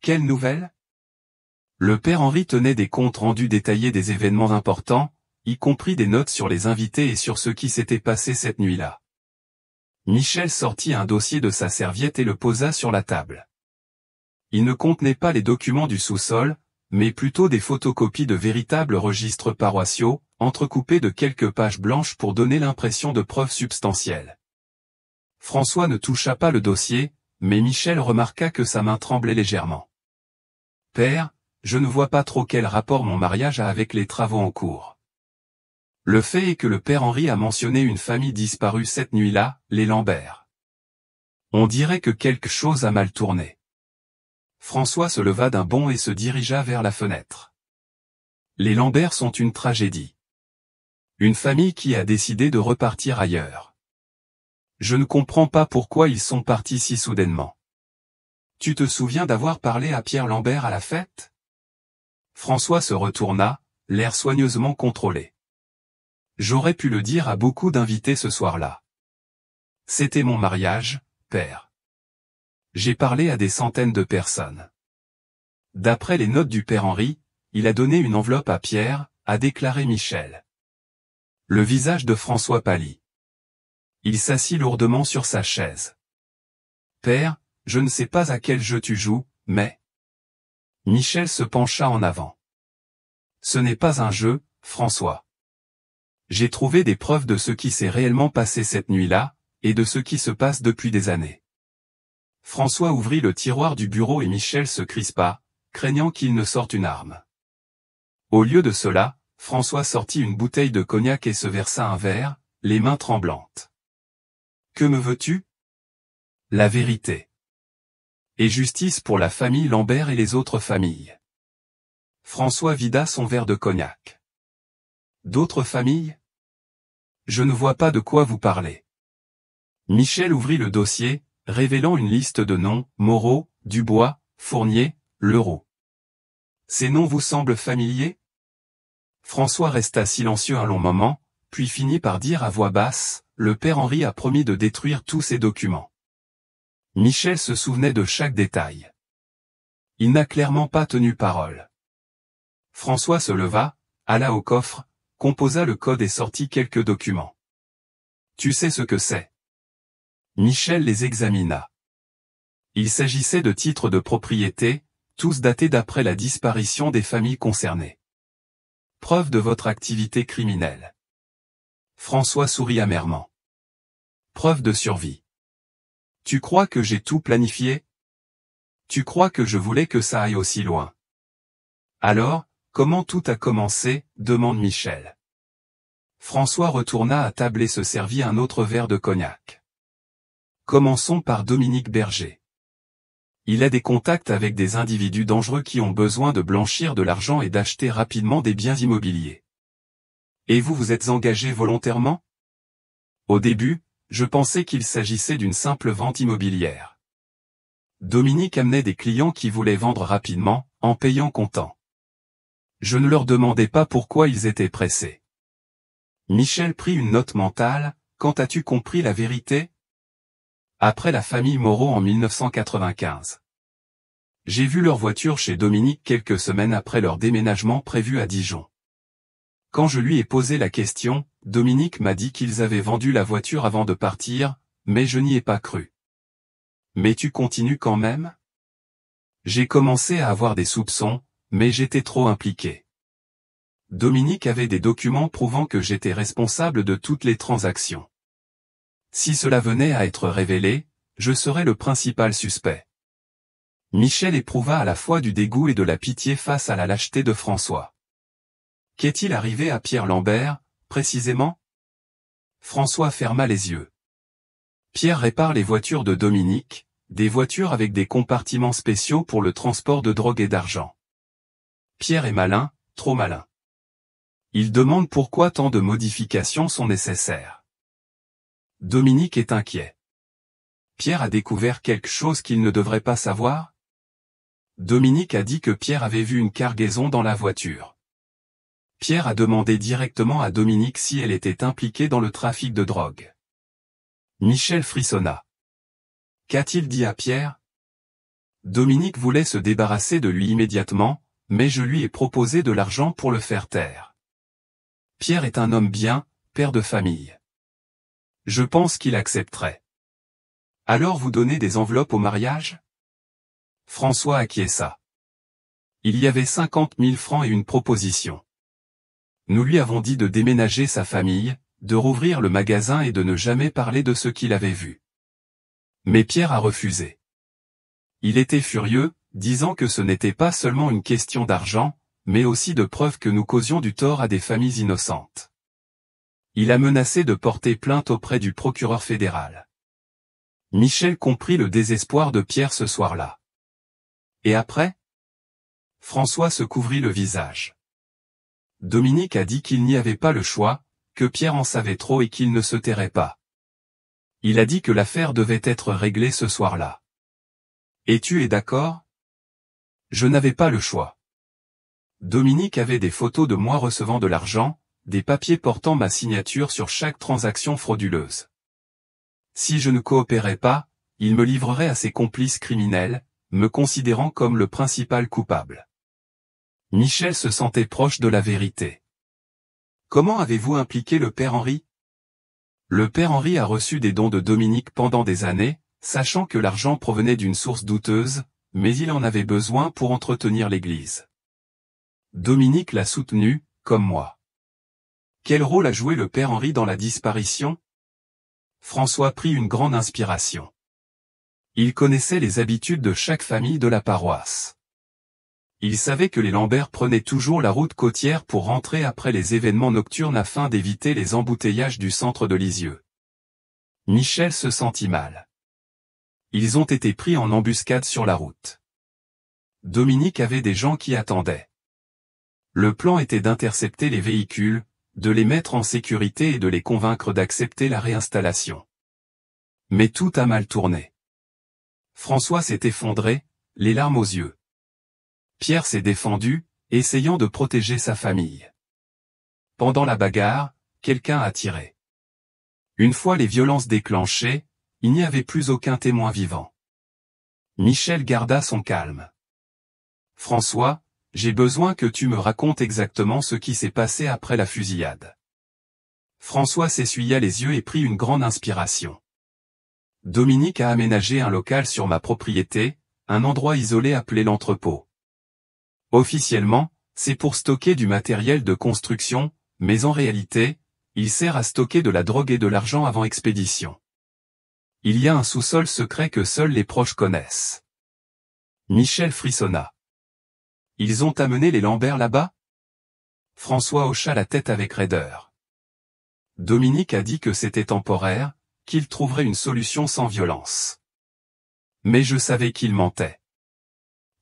Quelle nouvelle? Le père Henri tenait des comptes rendus détaillés des événements importants, y compris des notes sur les invités et sur ce qui s'était passé cette nuit-là. Michel sortit un dossier de sa serviette et le posa sur la table. Il ne contenait pas les documents du sous-sol, mais plutôt des photocopies de véritables registres paroissiaux, entrecoupés de quelques pages blanches pour donner l'impression de preuves substantielles. François ne toucha pas le dossier, mais Michel remarqua que sa main tremblait légèrement. « Père, je ne vois pas trop quel rapport mon mariage a avec les travaux en cours. » Le fait est que le père Henri a mentionné une famille disparue cette nuit-là, les Lambert. On dirait que quelque chose a mal tourné. François se leva d'un bond et se dirigea vers la fenêtre. Les Lambert sont une tragédie. Une famille qui a décidé de repartir ailleurs. Je ne comprends pas pourquoi ils sont partis si soudainement. Tu te souviens d'avoir parlé à Pierre Lambert à la fête? François se retourna, l'air soigneusement contrôlé. J'aurais pu le dire à beaucoup d'invités ce soir-là. C'était mon mariage, père. J'ai parlé à des centaines de personnes. D'après les notes du père Henri, il a donné une enveloppe à Pierre, a déclaré Michel. Le visage de François pâlit. Il s'assit lourdement sur sa chaise. Père, je ne sais pas à quel jeu tu joues, mais... Michel se pencha en avant. Ce n'est pas un jeu, François. J'ai trouvé des preuves de ce qui s'est réellement passé cette nuit-là, et de ce qui se passe depuis des années. François ouvrit le tiroir du bureau et Michel se crispa, craignant qu'il ne sorte une arme. Au lieu de cela, François sortit une bouteille de cognac et se versa un verre, les mains tremblantes. Que me veux-tu? La vérité. Et justice pour la famille Lambert et les autres familles. François vida son verre de cognac. D'autres familles? Je ne vois pas de quoi vous parlez. Michel ouvrit le dossier, révélant une liste de noms, Moreau, Dubois, Fournier, Leroux. Ces noms vous semblent familiers? François resta silencieux un long moment, puis finit par dire à voix basse, le père Henri a promis de détruire tous ces documents. Michel se souvenait de chaque détail. Il n'a clairement pas tenu parole. François se leva, alla au coffre, composa le code et sortit quelques documents. Tu sais ce que c'est? Michel les examina. Il s'agissait de titres de propriété, tous datés d'après la disparition des familles concernées. Preuve de votre activité criminelle. François sourit amèrement. Preuve de survie. Tu crois que j'ai tout planifié? Tu crois que je voulais que ça aille aussi loin? Alors, comment tout a commencé? Demande Michel. François retourna à table et se servit un autre verre de cognac. Commençons par Dominique Berger. Il a des contacts avec des individus dangereux qui ont besoin de blanchir de l'argent et d'acheter rapidement des biens immobiliers. Et vous vous êtes engagé volontairement? Au début, je pensais qu'il s'agissait d'une simple vente immobilière. Dominique amenait des clients qui voulaient vendre rapidement, en payant comptant. Je ne leur demandais pas pourquoi ils étaient pressés. Michel prit une note mentale, quand as-tu compris la vérité? Après la famille Moreau en 1995. J'ai vu leur voiture chez Dominique quelques semaines après leur déménagement prévu à Dijon. Quand je lui ai posé la question, Dominique m'a dit qu'ils avaient vendu la voiture avant de partir, mais je n'y ai pas cru. Mais tu continues quand même? J'ai commencé à avoir des soupçons, mais j'étais trop impliqué. Dominique avait des documents prouvant que j'étais responsable de toutes les transactions. Si cela venait à être révélé, je serais le principal suspect. Michel éprouva à la fois du dégoût et de la pitié face à la lâcheté de François. Qu'est-il arrivé à Pierre Lambert, précisément? François ferma les yeux. Pierre répare les voitures de Dominique, des voitures avec des compartiments spéciaux pour le transport de drogue et d'argent. Pierre est malin, trop malin. Il demande pourquoi tant de modifications sont nécessaires. Dominique est inquiet. Pierre a découvert quelque chose qu'il ne devrait pas savoir? Dominique a dit que Pierre avait vu une cargaison dans la voiture. Pierre a demandé directement à Dominique si elle était impliquée dans le trafic de drogue. Michel frissonna. Qu'a-t-il dit à Pierre? Dominique voulait se débarrasser de lui immédiatement, mais je lui ai proposé de l'argent pour le faire taire. Pierre est un homme bien, père de famille. Je pense qu'il accepterait. Alors vous donnez des enveloppes au mariage? François acquiesça. Il y avait 50 000 francs et une proposition. Nous lui avons dit de déménager sa famille, de rouvrir le magasin et de ne jamais parler de ce qu'il avait vu. Mais Pierre a refusé. Il était furieux, disant que ce n'était pas seulement une question d'argent, mais aussi de preuves que nous causions du tort à des familles innocentes. Il a menacé de porter plainte auprès du procureur fédéral. Michel comprit le désespoir de Pierre ce soir-là. Et après? François se couvrit le visage. Dominique a dit qu'il n'y avait pas le choix, que Pierre en savait trop et qu'il ne se tairait pas. Il a dit que l'affaire devait être réglée ce soir-là. Et tu es d'accord? Je n'avais pas le choix. Dominique avait des photos de moi recevant de l'argent, des papiers portant ma signature sur chaque transaction frauduleuse. Si je ne coopérais pas, il me livrerait à ses complices criminels, me considérant comme le principal coupable. Michel se sentait proche de la vérité. Comment avez-vous impliqué le père Henri? Le père Henri a reçu des dons de Dominique pendant des années, sachant que l'argent provenait d'une source douteuse, mais il en avait besoin pour entretenir l'église. Dominique l'a soutenu, comme moi. Quel rôle a joué le père Henri dans la disparition? François prit une grande inspiration. Il connaissait les habitudes de chaque famille de la paroisse. Il savait que les Lambert prenaient toujours la route côtière pour rentrer après les événements nocturnes afin d'éviter les embouteillages du centre de Lisieux. Michel se sentit mal. Ils ont été pris en embuscade sur la route. Dominique avait des gens qui attendaient. Le plan était d'intercepter les véhicules, de les mettre en sécurité et de les convaincre d'accepter la réinstallation. Mais tout a mal tourné. François s'est effondré, les larmes aux yeux. Pierre s'est défendu, essayant de protéger sa famille. Pendant la bagarre, quelqu'un a tiré. Une fois les violences déclenchées, il n'y avait plus aucun témoin vivant. Michel garda son calme. François, j'ai besoin que tu me racontes exactement ce qui s'est passé après la fusillade. François s'essuya les yeux et prit une grande inspiration. Dominique a aménagé un local sur ma propriété, un endroit isolé appelé l'entrepôt. Officiellement, c'est pour stocker du matériel de construction, mais en réalité, il sert à stocker de la drogue et de l'argent avant expédition. Il y a un sous-sol secret que seuls les proches connaissent. Michel frissonna. Ils ont amené les Lambert là-bas? François hocha la tête avec raideur. Dominique a dit que c'était temporaire, qu'il trouverait une solution sans violence. Mais je savais qu'il mentait.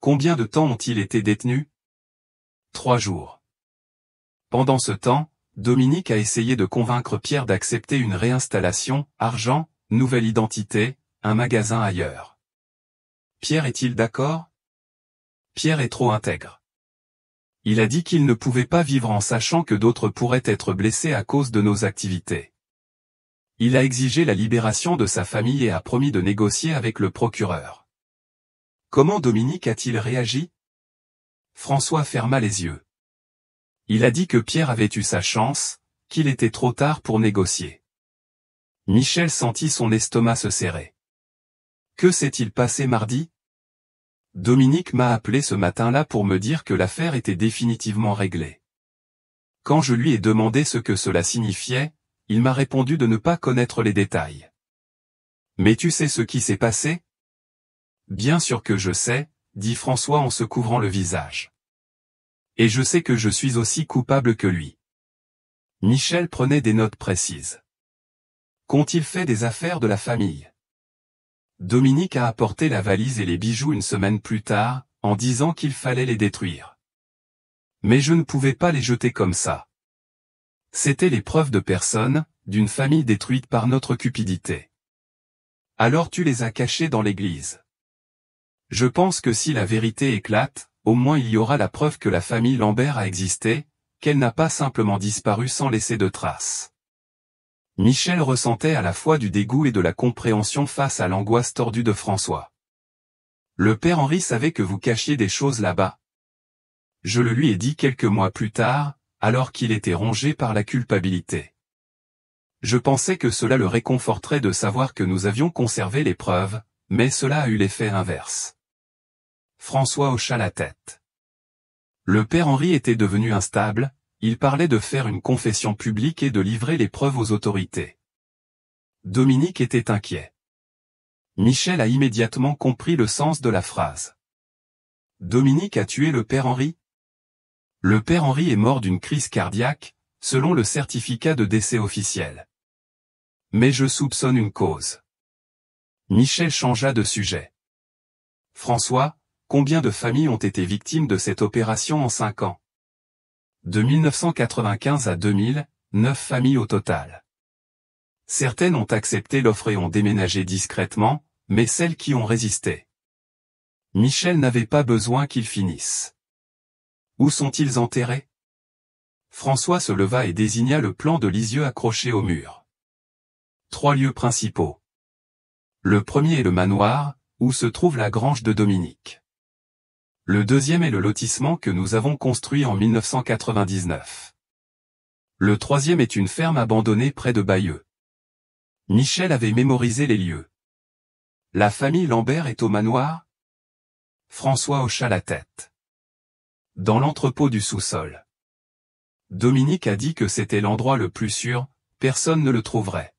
Combien de temps ont-ils été détenus? 3 jours. Pendant ce temps, Dominique a essayé de convaincre Pierre d'accepter une réinstallation, argent, nouvelle identité, un magasin ailleurs. Pierre est-il d'accord? Pierre est trop intègre. Il a dit qu'il ne pouvait pas vivre en sachant que d'autres pourraient être blessés à cause de nos activités. Il a exigé la libération de sa famille et a promis de négocier avec le procureur. Comment Dominique a-t-il réagi? François ferma les yeux. Il a dit que Pierre avait eu sa chance, qu'il était trop tard pour négocier. Michel sentit son estomac se serrer. Que s'est-il passé mardi? Dominique m'a appelé ce matin-là pour me dire que l'affaire était définitivement réglée. Quand je lui ai demandé ce que cela signifiait, il m'a répondu de ne pas connaître les détails. Mais tu sais ce qui s'est passé? Bien sûr que je sais, dit François en se couvrant le visage. Et je sais que je suis aussi coupable que lui. Michel prenait des notes précises. Qu'ont-ils fait des affaires de la famille? Dominique a apporté la valise et les bijoux une semaine plus tard, en disant qu'il fallait les détruire. Mais je ne pouvais pas les jeter comme ça. C'étaient les preuves de personne, d'une famille détruite par notre cupidité. Alors tu les as cachés dans l'église. Je pense que si la vérité éclate, au moins il y aura la preuve que la famille Lambert a existé, qu'elle n'a pas simplement disparu sans laisser de traces. Michel ressentait à la fois du dégoût et de la compréhension face à l'angoisse tordue de François. Le père Henri savait que vous cachiez des choses là-bas. Je le lui ai dit quelques mois plus tard, alors qu'il était rongé par la culpabilité. Je pensais que cela le réconforterait de savoir que nous avions conservé les preuves, mais cela a eu l'effet inverse. François hocha la tête. Le père Henri était devenu instable, il parlait de faire une confession publique et de livrer les preuves aux autorités. Dominique était inquiet. Michel a immédiatement compris le sens de la phrase. Dominique a tué le père Henri? Le père Henri est mort d'une crise cardiaque, selon le certificat de décès officiel. Mais je soupçonne une cause. Michel changea de sujet. François, combien de familles ont été victimes de cette opération en 5 ans? De 1995 à 2000, 9 familles au total. Certaines ont accepté l'offre et ont déménagé discrètement, mais celles qui ont résisté. Michel n'avait pas besoin qu'ils finissent. Où sont-ils enterrés? François se leva et désigna le plan de Lisieux accroché au mur. 3 lieux principaux. Le premier est le manoir, où se trouve la grange de Dominique. Le deuxième est le lotissement que nous avons construit en 1999. Le troisième est une ferme abandonnée près de Bayeux. Michel avait mémorisé les lieux. La famille Lambert est au manoir? François hocha la tête. Dans l'entrepôt du sous-sol. Dominique a dit que c'était l'endroit le plus sûr, personne ne le trouverait.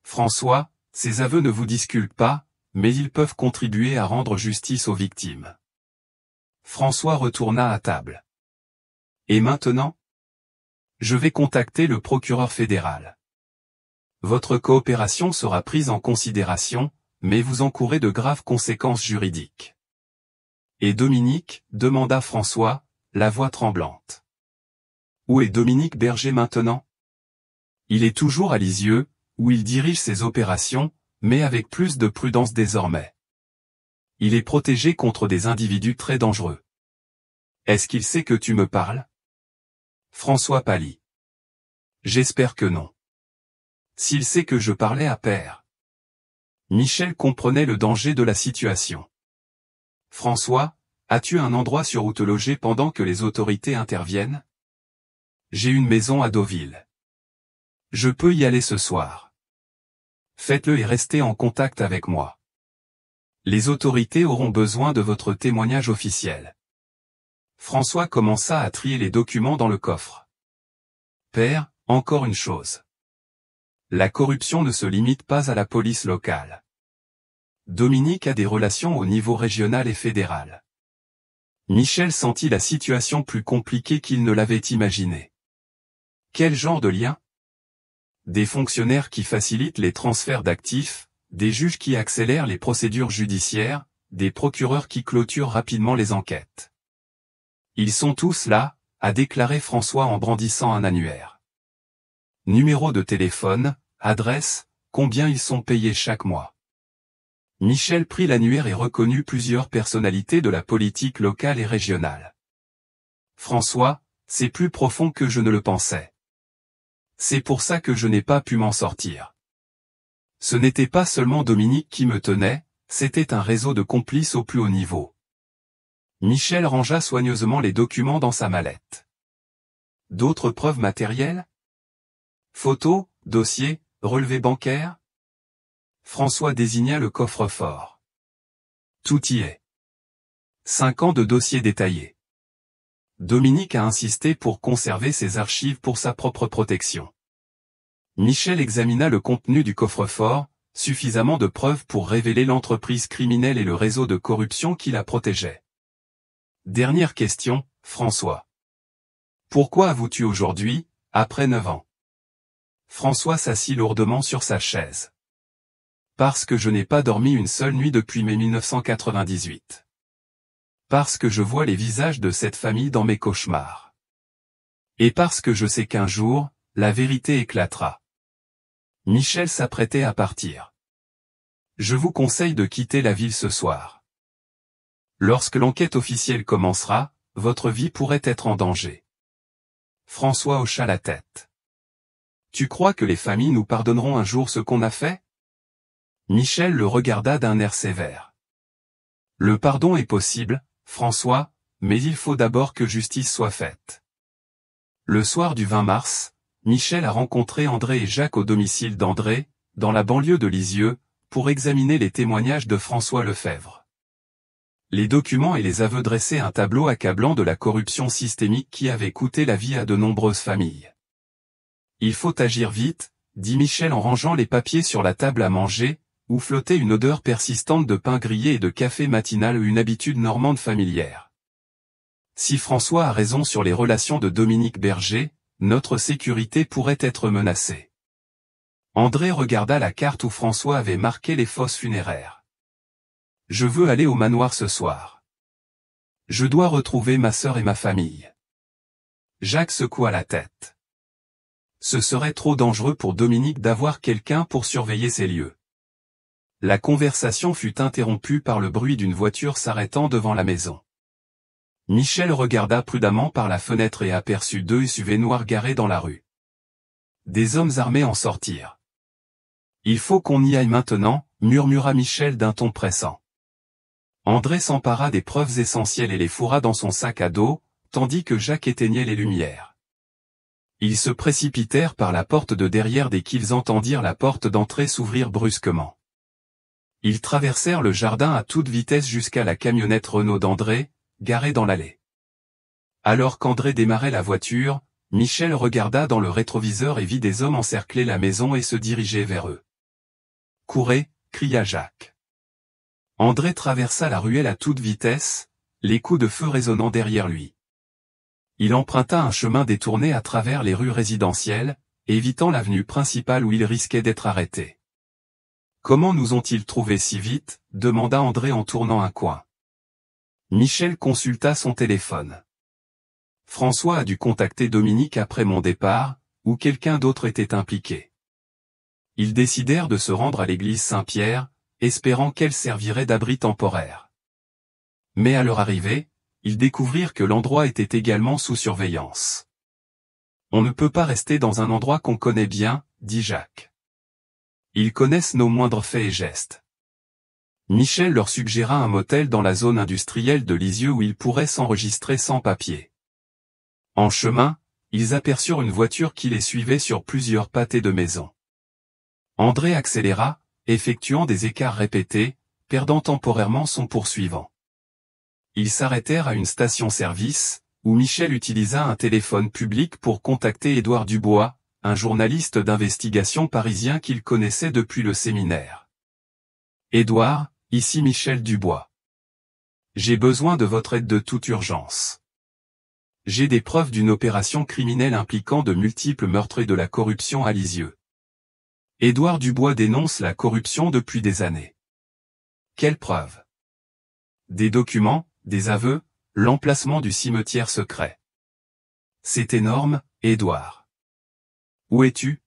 François, ces aveux ne vous disculpent pas, mais ils peuvent contribuer à rendre justice aux victimes. François retourna à table. Et maintenant? Je vais contacter le procureur fédéral. Votre coopération sera prise en considération, mais vous encourez de graves conséquences juridiques. Et Dominique, demanda François, la voix tremblante. Où est Dominique Berger maintenant? Il est toujours à Lisieux, où il dirige ses opérations, mais avec plus de prudence désormais. Il est protégé contre des individus très dangereux. Est-ce qu'il sait que tu me parles? François pâlit. J'espère que non. S'il sait que je parlais à Père. Michel comprenait le danger de la situation. François, as-tu un endroit sur où te loger pendant que les autorités interviennent? J'ai une maison à Deauville. Je peux y aller ce soir. Faites-le et restez en contact avec moi. Les autorités auront besoin de votre témoignage officiel. François commença à trier les documents dans le coffre. Père, encore une chose. La corruption ne se limite pas à la police locale. Dominique a des relations au niveau régional et fédéral. Michel sentit la situation plus compliquée qu'il ne l'avait imaginé. Quel genre de lien? Des fonctionnaires qui facilitent les transferts d'actifs, des juges qui accélèrent les procédures judiciaires, des procureurs qui clôturent rapidement les enquêtes. Ils sont tous là, a déclaré François en brandissant un annuaire. Numéro de téléphone, adresse, combien ils sont payés chaque mois. Michel prit l'annuaire et reconnut plusieurs personnalités de la politique locale et régionale. François, c'est plus profond que je ne le pensais. C'est pour ça que je n'ai pas pu m'en sortir. Ce n'était pas seulement Dominique qui me tenait, c'était un réseau de complices au plus haut niveau. Michel rangea soigneusement les documents dans sa mallette. D'autres preuves matérielles? Photos, dossiers, relevés bancaires? François désigna le coffre-fort. Tout y est. 5 ans de dossiers détaillés. Dominique a insisté pour conserver ses archives pour sa propre protection. Michel examina le contenu du coffre-fort, suffisamment de preuves pour révéler l'entreprise criminelle et le réseau de corruption qui la protégeait. Dernière question, François. Pourquoi avoues-tu aujourd'hui, après 9 ans? François s'assit lourdement sur sa chaise. Parce que je n'ai pas dormi une seule nuit depuis mai 1998. Parce que je vois les visages de cette famille dans mes cauchemars. Et parce que je sais qu'un jour, la vérité éclatera. Michel s'apprêtait à partir. Je vous conseille de quitter la ville ce soir. Lorsque l'enquête officielle commencera, votre vie pourrait être en danger. François hocha la tête. Tu crois que les familles nous pardonneront un jour ce qu'on a fait? Michel le regarda d'un air sévère. Le pardon est possible, François, mais il faut d'abord que justice soit faite. Le soir du 20 mars, Michel a rencontré André et Jacques au domicile d'André, dans la banlieue de Lisieux, pour examiner les témoignages de François Lefebvre. Les documents et les aveux dressaient un tableau accablant de la corruption systémique qui avait coûté la vie à de nombreuses familles. Il faut agir vite, dit Michel en rangeant les papiers sur la table à manger, où flottait une odeur persistante de pain grillé et de café matinal, une habitude normande familière. Si François a raison sur les relations de Dominique Berger, notre sécurité pourrait être menacée. André regarda la carte où François avait marqué les fosses funéraires. Je veux aller au manoir ce soir. Je dois retrouver ma sœur et ma famille. Jacques secoua la tête. Ce serait trop dangereux pour Dominique d'avoir quelqu'un pour surveiller ces lieux. La conversation fut interrompue par le bruit d'une voiture s'arrêtant devant la maison. Michel regarda prudemment par la fenêtre et aperçut deux SUV noirs garés dans la rue. Des hommes armés en sortirent. Il faut qu'on y aille maintenant, murmura Michel d'un ton pressant. André s'empara des preuves essentielles et les fourra dans son sac à dos, tandis que Jacques éteignait les lumières. Ils se précipitèrent par la porte de derrière dès qu'ils entendirent la porte d'entrée s'ouvrir brusquement. Ils traversèrent le jardin à toute vitesse jusqu'à la camionnette Renault d'André, garée dans l'allée. Alors qu'André démarrait la voiture, Michel regarda dans le rétroviseur et vit des hommes encercler la maison et se diriger vers eux. « Courez !» cria Jacques. André traversa la ruelle à toute vitesse, les coups de feu résonnant derrière lui. Il emprunta un chemin détourné à travers les rues résidentielles, évitant l'avenue principale où il risquait d'être arrêté. « Comment nous ont-ils trouvés si vite ?» demanda André en tournant un coin. Michel consulta son téléphone. François a dû contacter Dominique après mon départ, ou quelqu'un d'autre était impliqué. Ils décidèrent de se rendre à l'église Saint-Pierre, espérant qu'elle servirait d'abri temporaire. Mais à leur arrivée, ils découvrirent que l'endroit était également sous surveillance. « On ne peut pas rester dans un endroit qu'on connaît bien, » dit Jacques. « Ils connaissent nos moindres faits et gestes. » Michel leur suggéra un motel dans la zone industrielle de Lisieux où ils pourraient s'enregistrer sans papier. En chemin, ils aperçurent une voiture qui les suivait sur plusieurs pâtés de maison. André accéléra, effectuant des écarts répétés, perdant temporairement son poursuivant. Ils s'arrêtèrent à une station-service, où Michel utilisa un téléphone public pour contacter Édouard Dubois, un journaliste d'investigation parisien qu'il connaissait depuis le séminaire. « Édouard, ici Michel Dubois. J'ai besoin de votre aide de toute urgence. J'ai des preuves d'une opération criminelle impliquant de multiples meurtres et de la corruption à Lisieux. Édouard Dubois dénonce la corruption depuis des années. Quelles preuves? Des documents, des aveux, l'emplacement du cimetière secret. C'est énorme, Édouard. Où es-tu?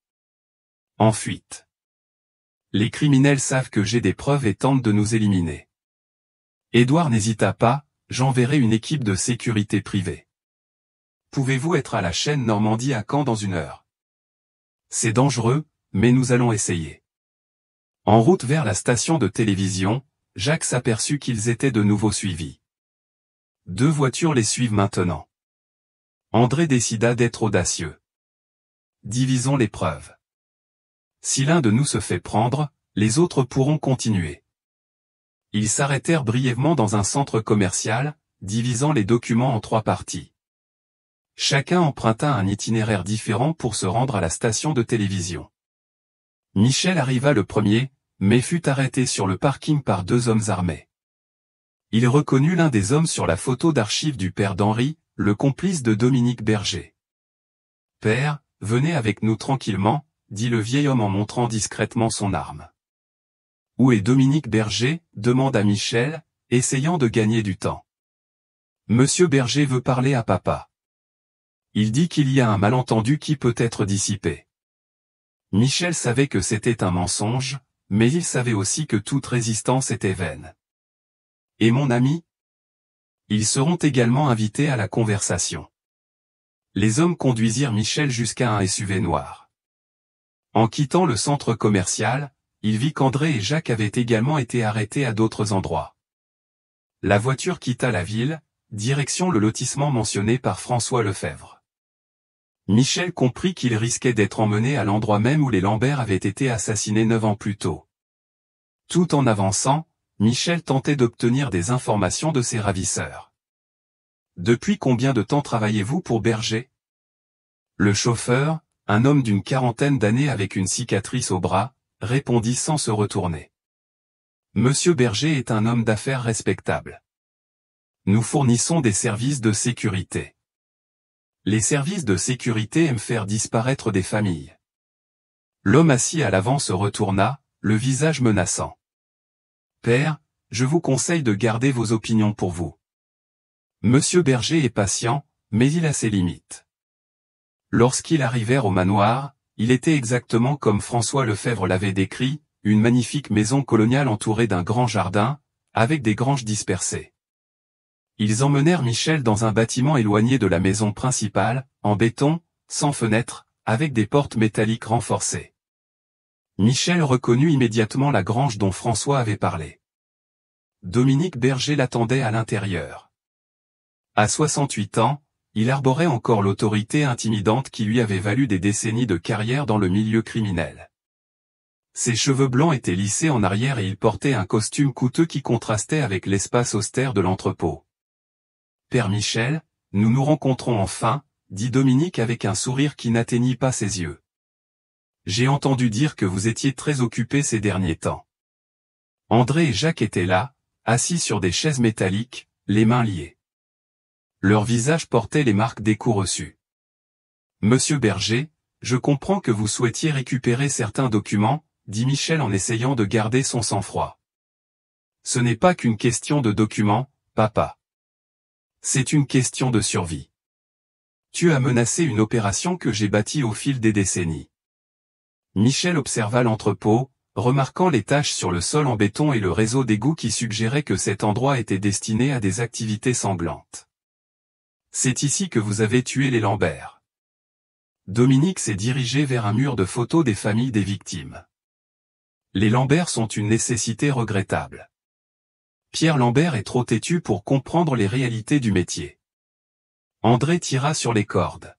En fuite. Les criminels savent que j'ai des preuves et tentent de nous éliminer. Édouard n'hésita pas, j'enverrai une équipe de sécurité privée. Pouvez-vous être à la chaîne Normandie à Caen dans 1 heure? C'est dangereux, mais nous allons essayer. En route vers la station de télévision, Jacques s'aperçut qu'ils étaient de nouveau suivis. 2 voitures les suivent maintenant. André décida d'être audacieux. Divisons les preuves. Si l'un de nous se fait prendre, les autres pourront continuer. Ils s'arrêtèrent brièvement dans un centre commercial, divisant les documents en 3 parties. Chacun emprunta un itinéraire différent pour se rendre à la station de télévision. Michel arriva le premier, mais fut arrêté sur le parking par 2 hommes armés. Il reconnut l'un des hommes sur la photo d'archives du père d'Henri, le complice de Dominique Berger. « Père, venez avec nous tranquillement, » dit le vieil homme en montrant discrètement son arme. « Où est Dominique Berger ?» demanda Michel, essayant de gagner du temps. « Monsieur Berger veut parler à papa. Il dit qu'il y a un malentendu qui peut être dissipé. » Michel savait que c'était un mensonge, mais il savait aussi que toute résistance était vaine. « Et mon ami ? » Ils seront également invités à la conversation. Les hommes conduisirent Michel jusqu'à un SUV noir. En quittant le centre commercial, il vit qu'André et Jacques avaient également été arrêtés à d'autres endroits. La voiture quitta la ville, direction le lotissement mentionné par François Lefebvre. Michel comprit qu'il risquait d'être emmené à l'endroit même où les Lambert avaient été assassinés 9 ans plus tôt. Tout en avançant, Michel tentait d'obtenir des informations de ses ravisseurs. « Depuis combien de temps travaillez-vous pour Berger ?» Le chauffeur, un homme d'une quarantaine d'années avec une cicatrice au bras, répondit sans se retourner. « Monsieur Berger est un homme d'affaires respectable. Nous fournissons des services de sécurité. Les services de sécurité aiment faire disparaître des familles. » L'homme assis à l'avant se retourna, le visage menaçant. « Père, je vous conseille de garder vos opinions pour vous. Monsieur Berger est patient, mais il a ses limites. » Lorsqu'ils arrivèrent au manoir, il était exactement comme François Lefebvre l'avait décrit, une magnifique maison coloniale entourée d'un grand jardin, avec des granges dispersées. Ils emmenèrent Michel dans un bâtiment éloigné de la maison principale, en béton, sans fenêtres, avec des portes métalliques renforcées. Michel reconnut immédiatement la grange dont François avait parlé. Dominique Berger l'attendait à l'intérieur. À 68 ans, il arborait encore l'autorité intimidante qui lui avait valu des décennies de carrière dans le milieu criminel. Ses cheveux blancs étaient lissés en arrière et il portait un costume coûteux qui contrastait avec l'espace austère de l'entrepôt. « Père Michel, nous nous rencontrons enfin, » dit Dominique avec un sourire qui n'atteignit pas ses yeux. « J'ai entendu dire que vous étiez très occupé ces derniers temps. » André et Jacques étaient là, assis sur des chaises métalliques, les mains liées. Leurs visages portaient les marques des coups reçus. « Monsieur Berger, je comprends que vous souhaitiez récupérer certains documents, » dit Michel en essayant de garder son sang-froid. « Ce n'est pas qu'une question de documents, papa. C'est une question de survie. Tu as menacé une opération que j'ai bâtie au fil des décennies. » Michel observa l'entrepôt, remarquant les taches sur le sol en béton et le réseau d'égouts qui suggérait que cet endroit était destiné à des activités sanglantes. « C'est ici que vous avez tué les Lambert. » Dominique s'est dirigé vers un mur de photos des familles des victimes. Les Lambert sont une nécessité regrettable. Pierre Lambert est trop têtu pour comprendre les réalités du métier. André tira sur les cordes.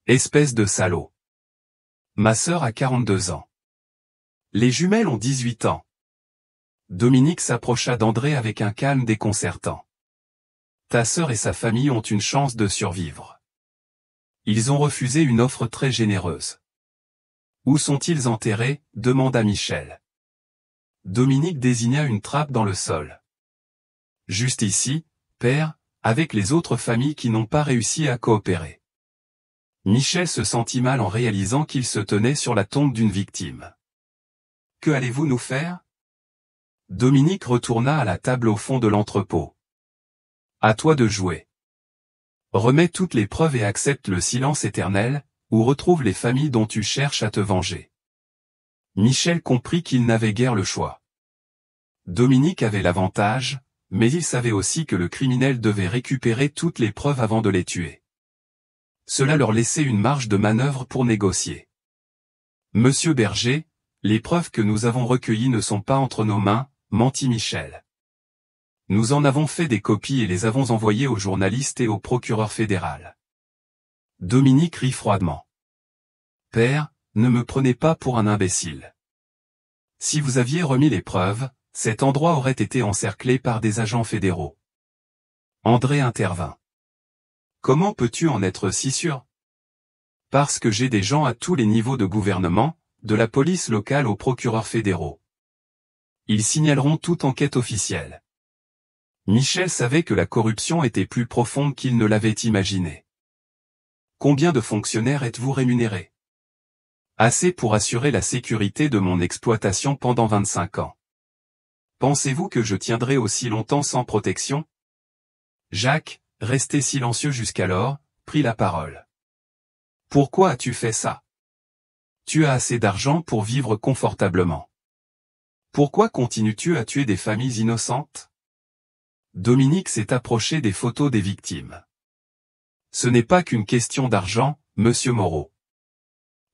Espèce de salaud. Ma sœur a 42 ans. Les jumelles ont 18 ans. Dominique s'approcha d'André avec un calme déconcertant. Ta sœur et sa famille ont une chance de survivre. Ils ont refusé une offre très généreuse. Où sont-ils enterrés ? Demanda Michel. Dominique désigna une trappe dans le sol. Juste ici, père, avec les autres familles qui n'ont pas réussi à coopérer. Michel se sentit mal en réalisant qu'il se tenait sur la tombe d'une victime. Que allez-vous nous faire ? Dominique retourna à la table au fond de l'entrepôt. À toi de jouer. Remets toutes les preuves et accepte le silence éternel, ou retrouve les familles dont tu cherches à te venger. Michel comprit qu'il n'avait guère le choix. Dominique avait l'avantage, mais il savait aussi que le criminel devait récupérer toutes les preuves avant de les tuer. Cela leur laissait une marge de manœuvre pour négocier. Monsieur Berger, les preuves que nous avons recueillies ne sont pas entre nos mains, mentit Michel. Nous en avons fait des copies et les avons envoyées aux journalistes et au procureur fédéral. Dominique rit froidement. Père, ne me prenez pas pour un imbécile. Si vous aviez remis les preuves, cet endroit aurait été encerclé par des agents fédéraux. André intervint. Comment peux-tu en être si sûr ? Parce que j'ai des gens à tous les niveaux de gouvernement, de la police locale aux procureurs fédéraux. Ils signaleront toute enquête officielle. Michel savait que la corruption était plus profonde qu'il ne l'avait imaginé. Combien de fonctionnaires êtes-vous rémunérés ? Assez pour assurer la sécurité de mon exploitation pendant 25 ans. Pensez-vous que je tiendrai aussi longtemps sans protection ? Jacques, resté silencieux jusqu'alors, prit la parole. Pourquoi as-tu fait ça ? Tu as assez d'argent pour vivre confortablement. Pourquoi continues-tu à tuer des familles innocentes ? Dominique s'est approché des photos des victimes. Ce n'est pas qu'une question d'argent, monsieur Moreau.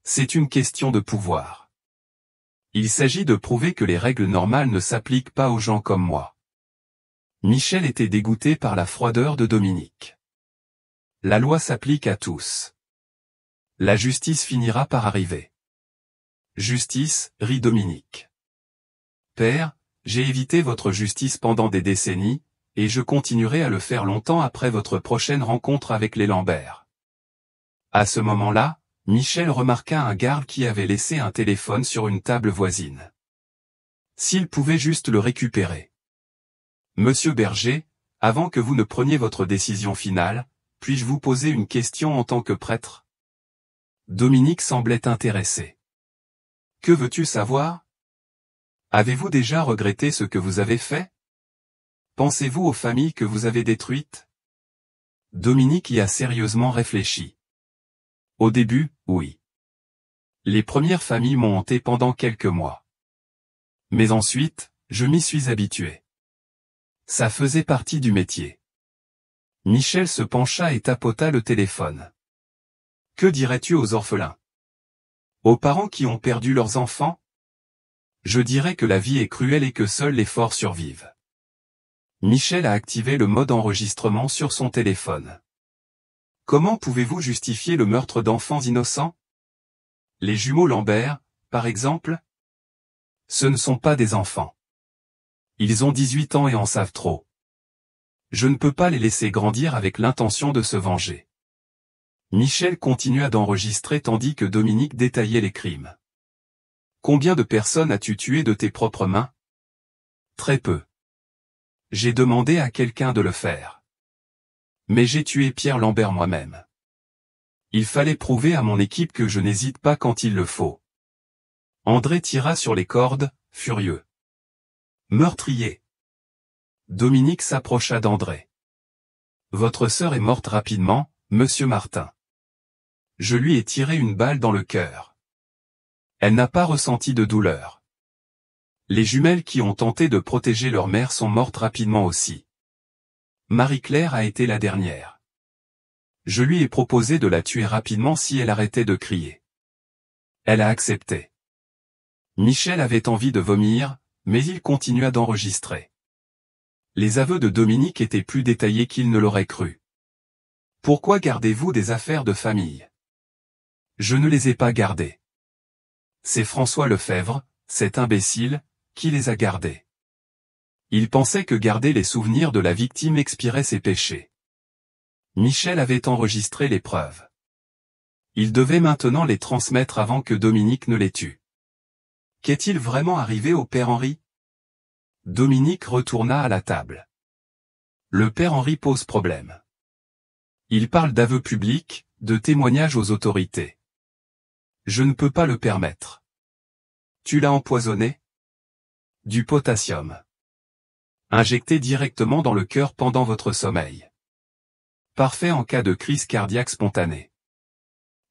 C'est une question de pouvoir. Il s'agit de prouver que les règles normales ne s'appliquent pas aux gens comme moi. Michel était dégoûté par la froideur de Dominique. La loi s'applique à tous. La justice finira par arriver. Justice, rit Dominique. Père, j'ai évité votre justice pendant des décennies, et je continuerai à le faire longtemps après votre prochaine rencontre avec les Lambert. À ce moment-là, Michel remarqua un garde qui avait laissé un téléphone sur une table voisine. S'il pouvait juste le récupérer. Monsieur Berger, avant que vous ne preniez votre décision finale, puis-je vous poser une question en tant que prêtre? Dominique semblait intéressé. Que veux-tu savoir? Avez-vous déjà regretté ce que vous avez fait? Pensez-vous aux familles que vous avez détruites? Dominique y a sérieusement réfléchi. Au début, oui. Les premières familles m'ont hanté pendant quelques mois. Mais ensuite, je m'y suis habitué. Ça faisait partie du métier. Michel se pencha et tapota le téléphone. Que dirais-tu aux orphelins? Aux parents qui ont perdu leurs enfants? Je dirais que la vie est cruelle et que seuls les forts survivent. Michel a activé le mode enregistrement sur son téléphone. Comment pouvez-vous justifier le meurtre d'enfants innocents? Les jumeaux Lambert, par exemple? Ce ne sont pas des enfants. Ils ont 18 ans et en savent trop. Je ne peux pas les laisser grandir avec l'intention de se venger. Michel continua d'enregistrer tandis que Dominique détaillait les crimes. Combien de personnes as-tu tué de tes propres mains? Très peu. J'ai demandé à quelqu'un de le faire. Mais j'ai tué Pierre Lambert moi-même. Il fallait prouver à mon équipe que je n'hésite pas quand il le faut. André tira sur les cordes, furieux. Meurtrier. Dominique s'approcha d'André. Votre sœur est morte rapidement, monsieur Martin. Je lui ai tiré une balle dans le cœur. Elle n'a pas ressenti de douleur. Les jumelles qui ont tenté de protéger leur mère sont mortes rapidement aussi. Marie-Claire a été la dernière. Je lui ai proposé de la tuer rapidement si elle arrêtait de crier. Elle a accepté. Michel avait envie de vomir, mais il continua d'enregistrer. Les aveux de Dominique étaient plus détaillés qu'il ne l'aurait cru. Pourquoi gardez-vous des affaires de famille? Je ne les ai pas gardées. C'est François Lefebvre, cet imbécile, qui les a gardés. Il pensait que garder les souvenirs de la victime expirait ses péchés. Michel avait enregistré les preuves. Il devait maintenant les transmettre avant que Dominique ne les tue. Qu'est-il vraiment arrivé au père Henri? Dominique retourna à la table. Le père Henri pose problème. Il parle d'aveux publics, de témoignages aux autorités. Je ne peux pas le permettre. Tu l'as empoisonné? Du potassium. Injecté directement dans le cœur pendant votre sommeil. Parfait en cas de crise cardiaque spontanée.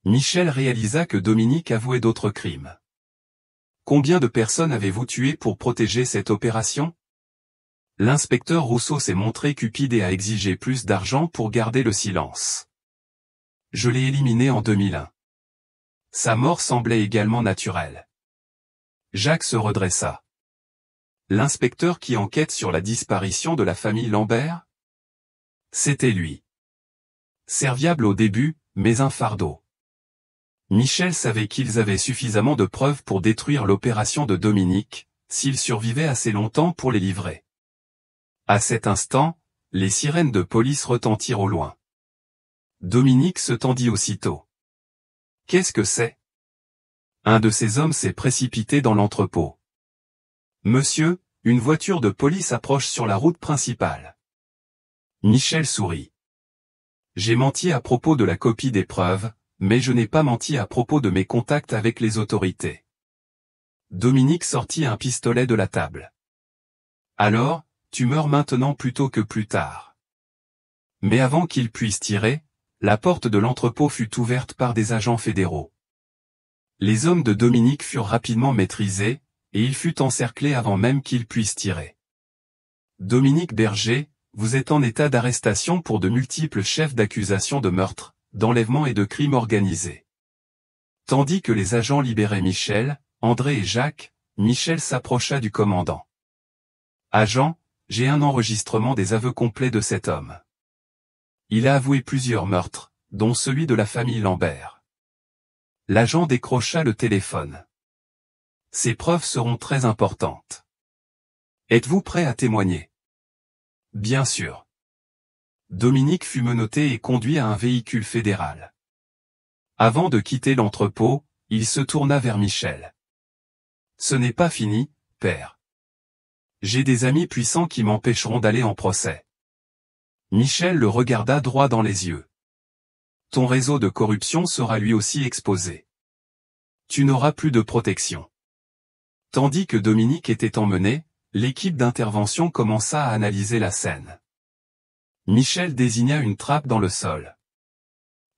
Michel réalisa que Dominique avouait d'autres crimes. Combien de personnes avez-vous tué pour protéger cette opération? L'inspecteur Rousseau s'est montré cupide et a exigé plus d'argent pour garder le silence. Je l'ai éliminé en 2001. Sa mort semblait également naturelle. Jacques se redressa. L'inspecteur qui enquête sur la disparition de la famille Lambert? C'était lui. Serviable au début, mais un fardeau. Michel savait qu'ils avaient suffisamment de preuves pour détruire l'opération de Dominique, s'il survivait assez longtemps pour les livrer. À cet instant, les sirènes de police retentirent au loin. Dominique se tendit aussitôt. Qu'est-ce que c'est? Un de ces hommes s'est précipité dans l'entrepôt. Monsieur, une voiture de police approche sur la route principale. Michel sourit. J'ai menti à propos de la copie des preuves, mais je n'ai pas menti à propos de mes contacts avec les autorités. Dominique sortit un pistolet de la table. Alors, tu meurs maintenant plutôt que plus tard. Mais avant qu'il puisse tirer, la porte de l'entrepôt fut ouverte par des agents fédéraux. Les hommes de Dominique furent rapidement maîtrisés, et il fut encerclé avant même qu'il puisse tirer. Dominique Berger, vous êtes en état d'arrestation pour de multiples chefs d'accusation de meurtre, d'enlèvement et de crime organisé. Tandis que les agents libéraient Michel, André et Jacques, Michel s'approcha du commandant. Agent, j'ai un enregistrement des aveux complets de cet homme. Il a avoué plusieurs meurtres, dont celui de la famille Lambert. L'agent décrocha le téléphone. Ces preuves seront très importantes. Êtes-vous prêt à témoigner? Bien sûr. Dominique fut menotté et conduit à un véhicule fédéral. Avant de quitter l'entrepôt, il se tourna vers Michel. Ce n'est pas fini, père. J'ai des amis puissants qui m'empêcheront d'aller en procès. Michel le regarda droit dans les yeux. Ton réseau de corruption sera lui aussi exposé. Tu n'auras plus de protection. Tandis que Dominique était emmené, l'équipe d'intervention commença à analyser la scène. Michel désigna une trappe dans le sol.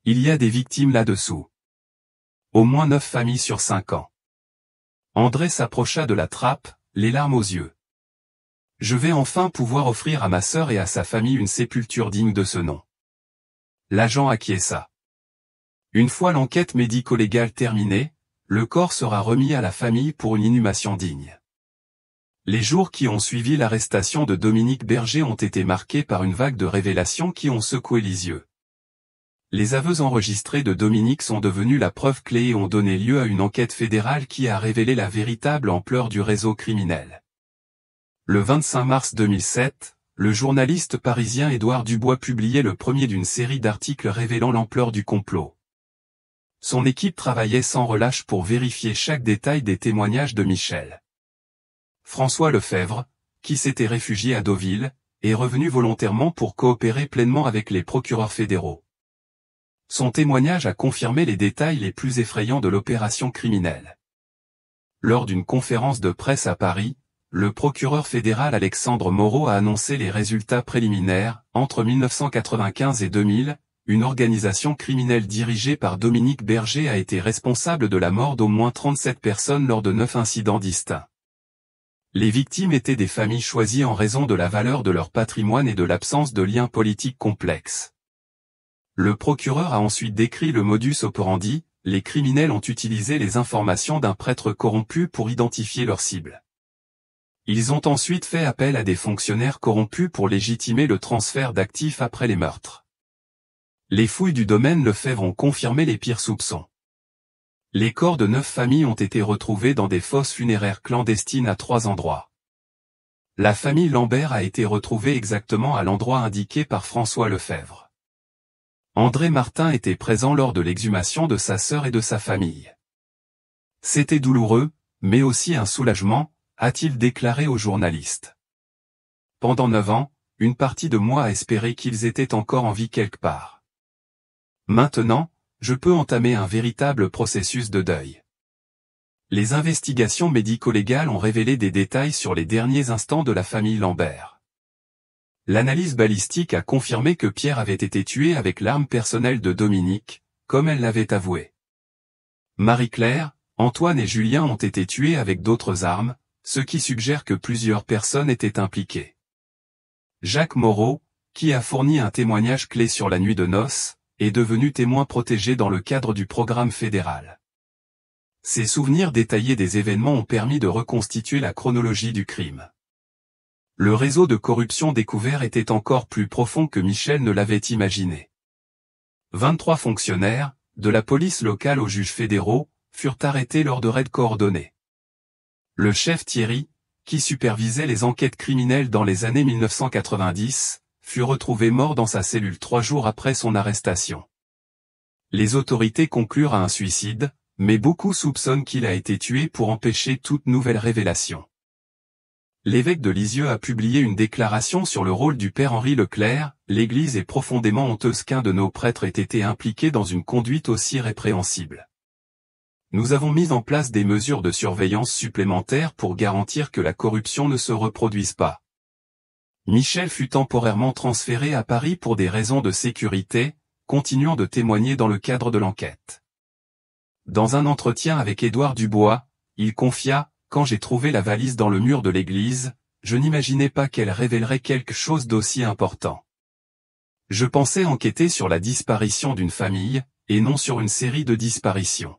Il y a des victimes là-dessous. Au moins 9 familles sur 5 ans. André s'approcha de la trappe, les larmes aux yeux. Je vais enfin pouvoir offrir à ma sœur et à sa famille une sépulture digne de ce nom. L'agent acquiesça. Une fois l'enquête médico-légale terminée, le corps sera remis à la famille pour une inhumation digne. Les jours qui ont suivi l'arrestation de Dominique Berger ont été marqués par une vague de révélations qui ont secoué les yeux. Les aveux enregistrés de Dominique sont devenus la preuve clé et ont donné lieu à une enquête fédérale qui a révélé la véritable ampleur du réseau criminel. Le 25 mars 2007, le journaliste parisien Édouard Dubois publiait le premier d'une série d'articles révélant l'ampleur du complot. Son équipe travaillait sans relâche pour vérifier chaque détail des témoignages de Michel. François Lefebvre, qui s'était réfugié à Deauville, est revenu volontairement pour coopérer pleinement avec les procureurs fédéraux. Son témoignage a confirmé les détails les plus effrayants de l'opération criminelle. Lors d'une conférence de presse à Paris, le procureur fédéral Alexandre Moreau a annoncé les résultats préliminaires. Entre 1995 et 2000, une organisation criminelle dirigée par Dominique Berger a été responsable de la mort d'au moins 37 personnes lors de 9 incidents distincts. Les victimes étaient des familles choisies en raison de la valeur de leur patrimoine et de l'absence de liens politiques complexes. Le procureur a ensuite décrit le modus operandi. Les criminels ont utilisé les informations d'un prêtre corrompu pour identifier leurs cibles. Ils ont ensuite fait appel à des fonctionnaires corrompus pour légitimer le transfert d'actifs après les meurtres. Les fouilles du domaine Lefebvre ont confirmé les pires soupçons. Les corps de 9 familles ont été retrouvés dans des fosses funéraires clandestines à 3 endroits. La famille Lambert a été retrouvée exactement à l'endroit indiqué par François Lefebvre. André Martin était présent lors de l'exhumation de sa sœur et de sa famille. C'était douloureux, mais aussi un soulagement, a-t-il déclaré aux journalistes. Pendant 9 ans, une partie de moi a espéré qu'ils étaient encore en vie quelque part. Maintenant, je peux entamer un véritable processus de deuil. Les investigations médico-légales ont révélé des détails sur les derniers instants de la famille Lambert. L'analyse balistique a confirmé que Pierre avait été tué avec l'arme personnelle de Dominique, comme elle l'avait avoué. Marie-Claire, Antoine et Julien ont été tués avec d'autres armes, ce qui suggère que plusieurs personnes étaient impliquées. Jacques Moreau, qui a fourni un témoignage clé sur la nuit de noces, est devenu témoin protégé dans le cadre du programme fédéral. Ses souvenirs détaillés des événements ont permis de reconstituer la chronologie du crime. Le réseau de corruption découvert était encore plus profond que Michel ne l'avait imaginé. 23 fonctionnaires, de la police locale aux juges fédéraux, furent arrêtés lors de raids coordonnés. Le chef Thierry, qui supervisait les enquêtes criminelles dans les années 1990, fut retrouvé mort dans sa cellule 3 jours après son arrestation. Les autorités conclurent à un suicide, mais beaucoup soupçonnent qu'il a été tué pour empêcher toute nouvelle révélation. L'évêque de Lisieux a publié une déclaration sur le rôle du père Henri Leclerc. L'Église est profondément honteuse qu'un de nos prêtres ait été impliqué dans une conduite aussi répréhensible. Nous avons mis en place des mesures de surveillance supplémentaires pour garantir que la corruption ne se reproduise pas. Michel fut temporairement transféré à Paris pour des raisons de sécurité, continuant de témoigner dans le cadre de l'enquête. Dans un entretien avec Édouard Dubois, il confia « Quand j'ai trouvé la valise dans le mur de l'église, je n'imaginais pas qu'elle révélerait quelque chose d'aussi important. Je pensais enquêter sur la disparition d'une famille, et non sur une série de disparitions.